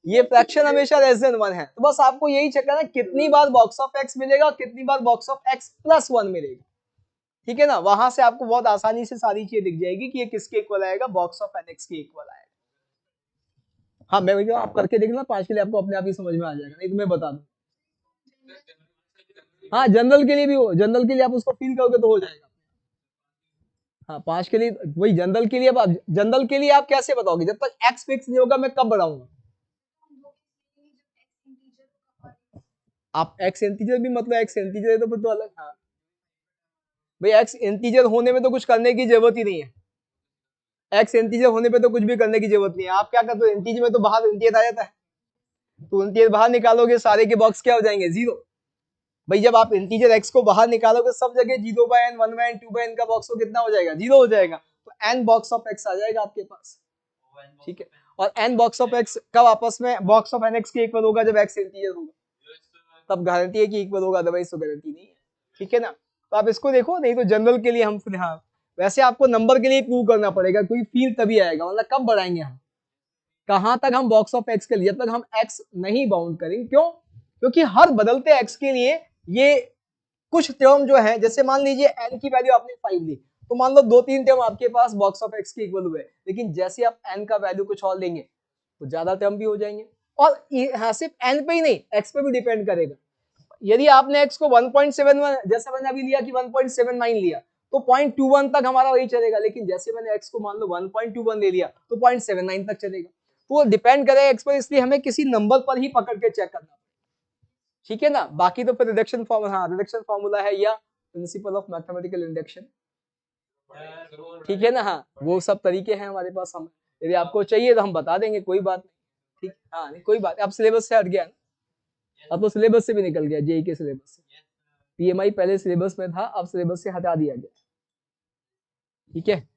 ये फ्रैक्शन हमेशा लेस देन 1 है. तो बस आपको यही चेक करना कितनी बार बॉक्स ऑफ x मिलेगा, कितनी बार बॉक्स ऑफ x प्लस 1 मिलेगा. ठीक है ना. वहां से आपको बहुत आसानी से सारी चीजें दिख जाएगी कि ये किसके इक्वल आएगा, बॉक्स ऑफ nx के इक्वल आएगा. हाँ, मैं वही आप करके देखना 5 के लिए, आपको अपने आप ही समझ में आ जाएगा, नहीं तो मैं बता दूं. हाँ, जनरल के लिए भी हो, जनरल के लिए आप उसको फील करोगे तो हो जाएगा. हाँ, 5 के लिए वही जनरल के लिए. अब जनरल के लिए आप कैसे बताओगे, जब तक x फिक्स नहीं होगा मैं कब बढ़ाऊंगा? आप x इंटीजर भी मतलब x इंटीजर है तो फिर तो अलग. हाँ भाई, x इंटीजर होने में तो कुछ करने की जरूरत ही नहीं है, x इंटीजर होने पे तो कुछ भी करने की जरूरत नहीं है. आप क्या करते हो, इंटीजर में तो बाहर इंटीजर आ जाता है, तो इंटीजर बाहर निकालोगे सारे के बॉक्स क्या हो जाएंगे, 0. भाई जब आप इंटीजर x को बाहर निकालोगे सब जगह 0 by n 1 by n 2 by n का बॉक्स को कितना हो जाएगा, 0 हो जाएगा. तो n बॉक्स ऑफ x आ जाएगा आपके पास. ठीक है. और n बॉक्स ऑफ x कब आपस में बॉक्स ऑफ nx के इक्वल होगा, जब x इंटीजर होगा, तब गारंटी है कि इक्वल होगा, अदरवाइज तो गारंटी नहीं है. ठीक है ना. तो आप इसको देखो, नहीं तो जनरल के लिए हम फिलहाल, वैसे आपको नंबर के लिए प्रूव करना पड़ेगा क्योंकि फील तभी आएगा, मतलब कब बढ़ाएंगे हम, कहां तक हम बॉक्स ऑफ x के लिए, जब तक हम x नहीं बाउंड करेंगे. क्यों? क्योंकि हर बदलते x के लिए ये कुछ टर्म जो है, जैसे मान लीजिए n की वैल्यू आपने 5 ली, तो मान लो 2-3 टर्म आपके पास बॉक्स ऑफ x के इक्वल हुए, लेकिन जैसे आप n का वैल्यू कुछ और लेंगे तो ज्यादा टर्म भी हो जाएंगे. और यहाँ सिर्फ n पे ही नहीं, x पे भी डिपेंड करेगा. यदि आपने x को 1.71 जैसे मैंने अभी लिया कि 1.79 लिया तो 0.21 तक हमारा वही चलेगा, लेकिन जैसे मैंने x को मान लो 1.21 ले लिया तो 0.79 तक चलेगा. तो वो डिपेंड करेगा x पर, इसलिए हमें किसी नंबर पर ही पकड़ के चेक करना. ठीक है ना. बाकी तो फिर रिडक्शन फॉर्मूला, हाँ रिडक्शन फॉर्मूला है या प्रिंसिपल ऑफ मैथमेटिकल इंडक्शन. ठीक है ना. हाँ, वो सब तरीके हैं हमारे पास, हम यदि आपको चाहिए तो हम बता देंगे, कोई बात नहीं. ठीक. हाँ नहीं कोई बात, अब सिलेबस से हट गया ना, अब तो सिलेबस से भी निकल गया, जेई के सिलेबस से. पीएमआई पहले सिलेबस में था, अब सिलेबस से हटा दिया गया. ठीक है.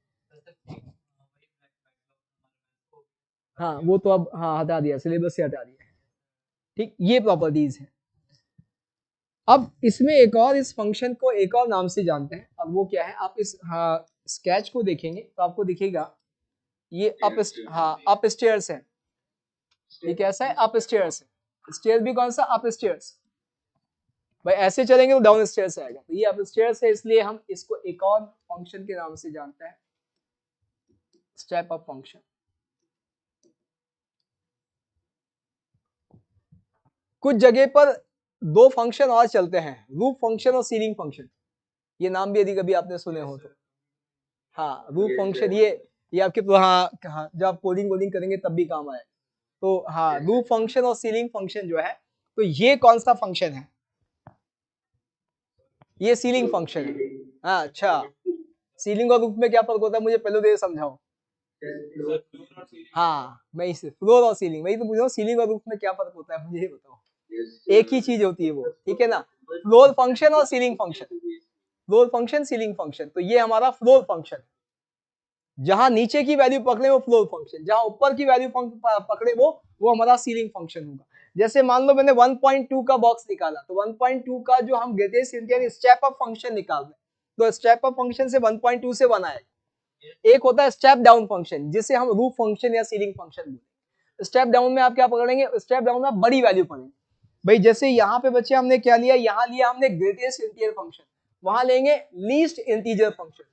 हाँ वो तो अब हाँ हटा दिया, सिलेबस से हटा दिया. ठीक, ये प्रॉपर्टीज है. अब इसमें एक और, इस फंक्शन को एक और नाम से जानते हैं। अब वो क्या है, आप इस स्केच को देखेंगे तो आपको दिखेगा ये अप स्टेयर्स है। ये कैसा है, अप स्टेयर्स है। स्टेयर्स भी कौन सा, अप स्टेयर्स। भाई ऐसे चलेंगे तो डाउन स्टेयर्स आएगा, तो ये अप स्टेयर्स है, इसलिए हम इसको एक और फंक्शन के नाम से जानते हैं, स्टेप अप फंक्शन। कुछ जगह पर दो फंक्शन और चलते हैं, रूफ फंक्शन और सीलिंग फंक्शन। ये नाम भी यदि कभी आपने सुने हो तो, हाँ रूफ फंक्शन, ये आपके हाँ जब आप कोडिंग वोडिंग करेंगे तब भी काम आए। तो हाँ रूफ फंक्शन और सीलिंग फंक्शन जो है, तो ये कौन सा फंक्शन है, ये सीलिंग फंक्शन है। हाँ अच्छा, सीलिंग और रूफ में क्या फर्क होता है, मुझे पहले तो ये समझाओ। हाँ मैं इसे फ्लोर और सीलिंग, वही तो पूछ रहा हूँ, सीलिंग और रूफ में क्या फर्क होता है मुझे ये बताओ। एक ही चीज होती है वो, ठीक है ना, फ्लोर फंक्शन और ceiling function, floor function ceiling function. तो ये हमारा फ्लोर फंक्शन, जहां नीचे की वैल्यू पकड़े वो फ्लोर फंक्शन, जहां ऊपर की वैल्यू पकड़े वो हमारा सीलिंग फंक्शन होगा। जैसे मान लो मैंने 1.2 का बॉक्स निकाला, तो 1.2 का जो हम greatest integer step up function निकाल रहे हैं, तो स्टेप अप फंक्शन से 1.2 से 1 आएगा। एक होता है स्टेप डाउन फंक्शन, जिसे हम रूफ फंक्शन या सीलिंग फंक्शन बोलते हैं। स्टेप डाउन में आप क्या पकड़ेंगे, स्टेप डाउन में बड़ी वैल्यू पकड़ेंगे। भाई जैसे यहाँ पे बच्चे हमने क्या लिया, यहाँ लिया हमने ग्रेटेस्ट इंटीजर फंक्शन, वहां लेंगे लीस्ट इंटीजर फंक्शन।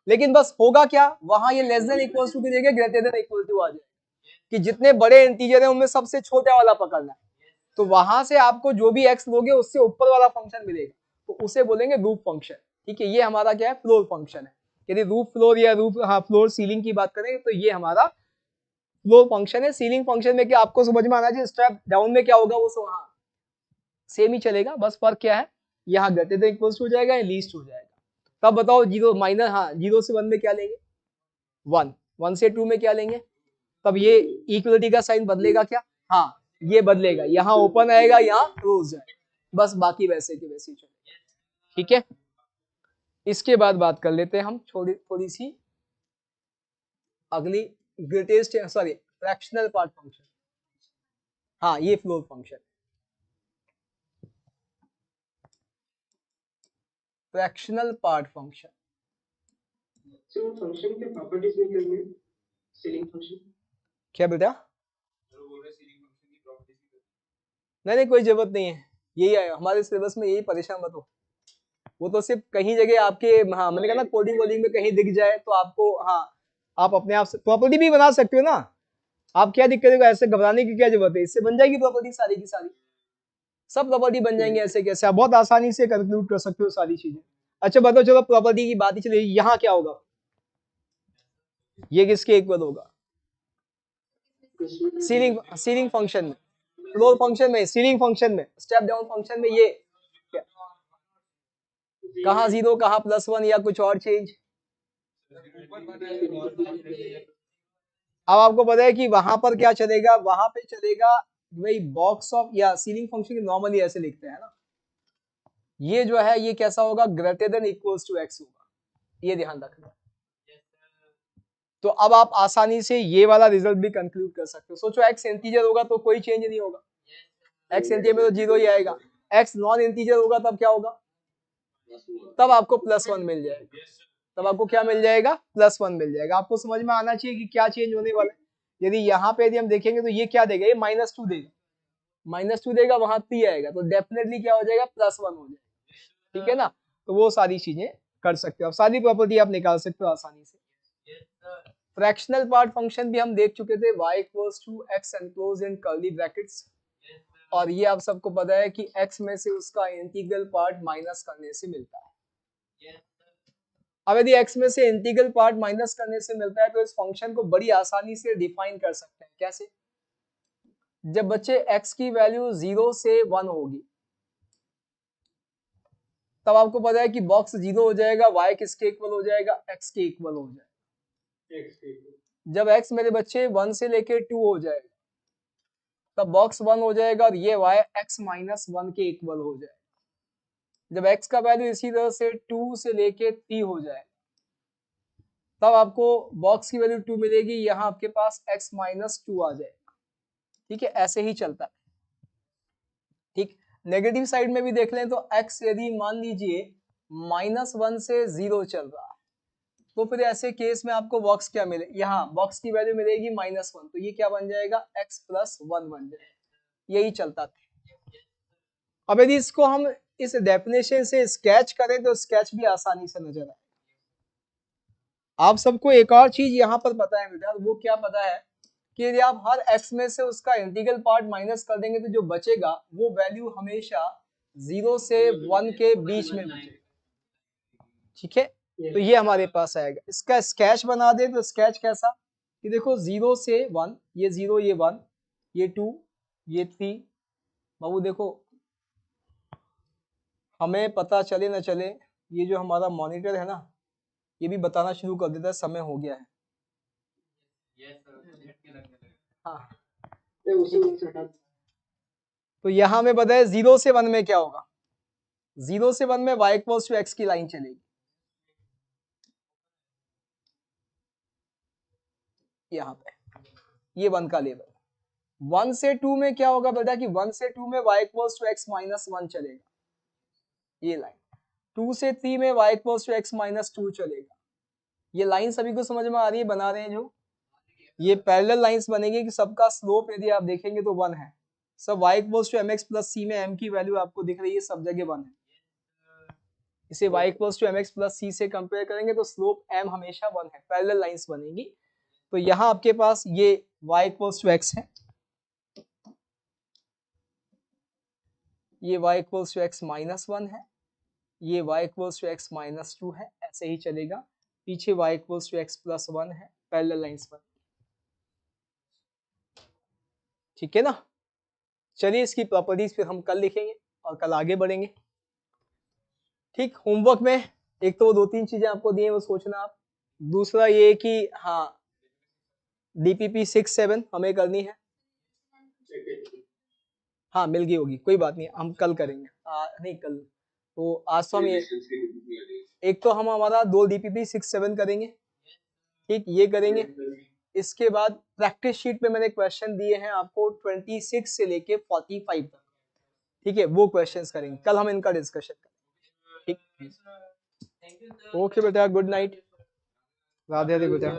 लेकिन बस होगा क्या, वहां ये लेस देन इक्वल टू की जगह ग्रेटर देन इक्वल टू आ जाए, कि जितने बड़े इंटीजर है उनमें सबसे छोटा वाला पकड़ना है। तो वहां से आपको जो भी एक्स लोगे उससे ऊपर वाला फंक्शन मिलेगा, तो उसे बोलेंगे रूफ फंक्शन। ठीक है, ये हमारा क्या है, फ्लोर फंक्शन है। यदि रूफ फ्लोर या रूफ फ्लोर सीलिंग की बात करें तो ये हमारा फ्लोर फंक्शन है। सीलिंग फंक्शन में क्या आपको समझ में आना चाहिए, स्टेप डाउन में क्या होगा वो हाँ सेम ही चलेगा, बस फर्क क्या है, यहाँ ग्रेटर देन इक्वल हो जाएगा या लीस्ट हो जाएगा। तब बताओ जीरो माइनस, हाँ जीरो से 1 में क्या लेंगे, 1, 1 से 2 में क्या लेंगे, तब ये इक्वलिटी का साइन बदलेगा क्या, हाँ ये बदलेगा, यहाँ ओपन आएगा यहाँ क्लोज आएगा, बस बाकी वैसे के वैसे चलेगा। ठीक है, इसके बाद बात कर लेते हैं हम थोड़ी सी अगली, greatest sorry fractional part function. हाँ ये floor function, fractional part function. Function के प्रॉपर्टीज में करने सीलिंग फंक्शन क्या बेटा, नहीं कोई जरूरत नहीं है, यही है हमारे सिलेबस में, यही परेशान मत हो। वो तो सिर्फ कहीं जगह आपके, हाँ मैंने कहा ना कोडिंग वोडिंग में कहीं दिख जाए तो आपको, हाँ आप अपने आप से प्रॉपर्टी भी बना सकते हो ना। आप क्या दिक्कत है, ऐसे घबराने की क्या जरूरत है, इससे बन जाएगी प्रॉपर्टी सारी की सारी, सब प्रॉपर्टी बन जाएंगे ऐसे कैसे, आप बहुत आसानी से कंक्लूड कर सकते हो सारी चीजें। अच्छा बताओ, चलो प्रॉपर्टी की बात ही चली, यहाँ क्या होगा, ये किसके इक्वल होगा, सीलिंग सीलिंग फंक्शन में, फ्लोर फंक्शन में, सीलिंग फंक्शन में, स्टेप डाउन फंक्शन में, ये कहाँ जीरो कहाँ +1 या कुछ और चेंज। अब आपको पता है कि वहां पर क्या चलेगा, वहां पे चलेगा वही बॉक्स ऑफ या सीलिंग फंक्शन नॉर्मली ऐसे लिखते हैं ना, ये जो है ये कैसा होगा, greater than equals to x होगा, ये ध्यान रखना। तो अब आप आसानी से ये वाला रिजल्ट भी कंक्लूड कर सकते हो। सोचो एक्स इंटीजर होगा तो कोई चेंज नहीं होगा, एक्स इंटीजर में तो जीरो ही आएगा, एक्स नॉन इंटीजर होगा तब क्या होगा, तब आपको +1 मिल जाएगा, तब आपको क्या मिल जाएगा, +1 मिल जाएगा। आपको समझ में आना चाहिए कि क्या चेंज होने वाला है। यदि यहाँ पे यदि हम देखेंगे तो ये क्या देगा, ये -2 देगा, -2 देगा, वहां 3 आएगा, तो डेफिनेटली क्या हो जाएगा, +1 हो जाएगा। ठीक है ना, तो वो सारी चीजें कर सकते हो, सारी प्रॉपर्टी आप निकाल सकते हो आसानी से। फ्रैक्शनल पार्ट फंक्शन भी हम देख चुके थे, y = x एनक्लोज इन कर्ली ब्रैकेट्स, और ये आप सबको पता है कि x में से उसका इंटीग्रल पार्ट माइनस करने से मिलता है। अब यदि x में से इंटीग्रल पार्ट माइनस करने से मिलता है तो इस फंक्शन को बड़ी आसानी से डिफाइन कर सकते हैं। कैसे, जब बच्चे x की वैल्यू 0 से 1 होगी तब आपको पता है कि बॉक्स 0 हो जाएगा, y किसके इक्वल हो जाएगा, x के इक्वल हो जाएगा। जब x मेरे बच्चे 1 से लेके 2 हो जाएगा तब बॉक्स 1 हो जाएगा और ये y x - 1 के इक्वल हो जाएगा। जब x का वैल्यू इसी तरह से 2 से लेके 3 हो जाएगा तब आपको बॉक्स की वैल्यू 2 मिलेगी, यहाँ आपके पास x - 2 आ जाएगा। ठीक है, ऐसे ही चलता है। ठीक, नेगेटिव साइड में भी देख लें तो x यदि मान लीजिए -1 से 0 चल रहा है, तो फिर ऐसे केस में आपको बॉक्स क्या मिले, यहाँ बॉक्स की वैल्यू मिलेगी -1, तो ये क्या बन जाएगा x + 1 बन जाएगा। यही चलता था। अब यदि इसको हम इस डेफिनेशन से स्केच करें तो स्केच भी आसानी से नजर आए। आप सबको एक और चीज यहाँ पर पता है बेटा, वो क्या पता है कि यदि आप हर x में से उसका इंटीग्रल पार्ट माइनस कर देंगे तो जो बचेगा वो वैल्यू हमेशा 0 से 1 के बीच में बचेगा। ठीक है, तो ये हमारे पास आएगा। इसका स्केच बना दे तो स्केच कैसा कि देखो 0 से 1, ये 0, ये 1, ये 2, ये 3। बाबू देखो, हमें पता चले न चले, ये जो हमारा मॉनिटर है ना, ये भी बताना शुरू कर देता है समय हो गया है। हाँ, तो यहाँ हमें पता है 0 से 1 में क्या होगा। 0 से 1 में y = x की लाइन चलेगी, यहाँ पे ये 1 का लेवल। 1 से 2 में क्या होगा बेटा कि 1 से 2 में y = x - 1 चलेगा, ये लाइन। 2 से 3 में y = x - 2 चलेगा। ये लाइन सभी को समझ में आ रही है, बना रहे हैं जो ये पैरेलल लाइंस बनेगी कि सबका स्लोप यदि आप देखेंगे तो 1 है। सब y = mx + c में m की वैल्यू आपको दिख रही है, सब जगह 1 है। इसे y = mx + c से कंपेयर करेंगे तो स्लोप m हमेशा 1 है, पैरेलल लाइंस बनेगी। तो यहाँ आपके पास ये y = x है, ये y = x - 1 है, ये y = x - 2 है, ऐसे ही चलेगा। पीछे y = x + 1 है, पैरेलल लाइंस पर। ठीक है ना। चलिए इसकी प्रॉपर्टीज फिर हम कल लिखेंगे और कल आगे बढ़ेंगे। ठीक, होमवर्क में एक तो 2-3 चीजें आपको दी हैं वो सोचना आप। दूसरा ये कि हाँ DPP 6-7 हमें करनी है। हाँ मिल गई होगी, कोई बात नहीं, हम कल करेंगे। नहीं कल तो आज तो हम ये एक तो हम हमारा 2 DPP 6-7 करेंगे। ठीक, ये करेंगे। इसके बाद प्रैक्टिस शीट पे मैंने क्वेश्चन दिए हैं आपको 26 से लेके 45 तक। ठीक है, वो क्वेश्चंस करेंगे कल, हम इनका डिस्कशन करेंगे। ठीक, ओके बेटा, गुड नाइट, राधे राधे बेटा,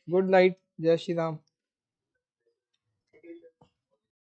गुड नाइट, जय श्री राम।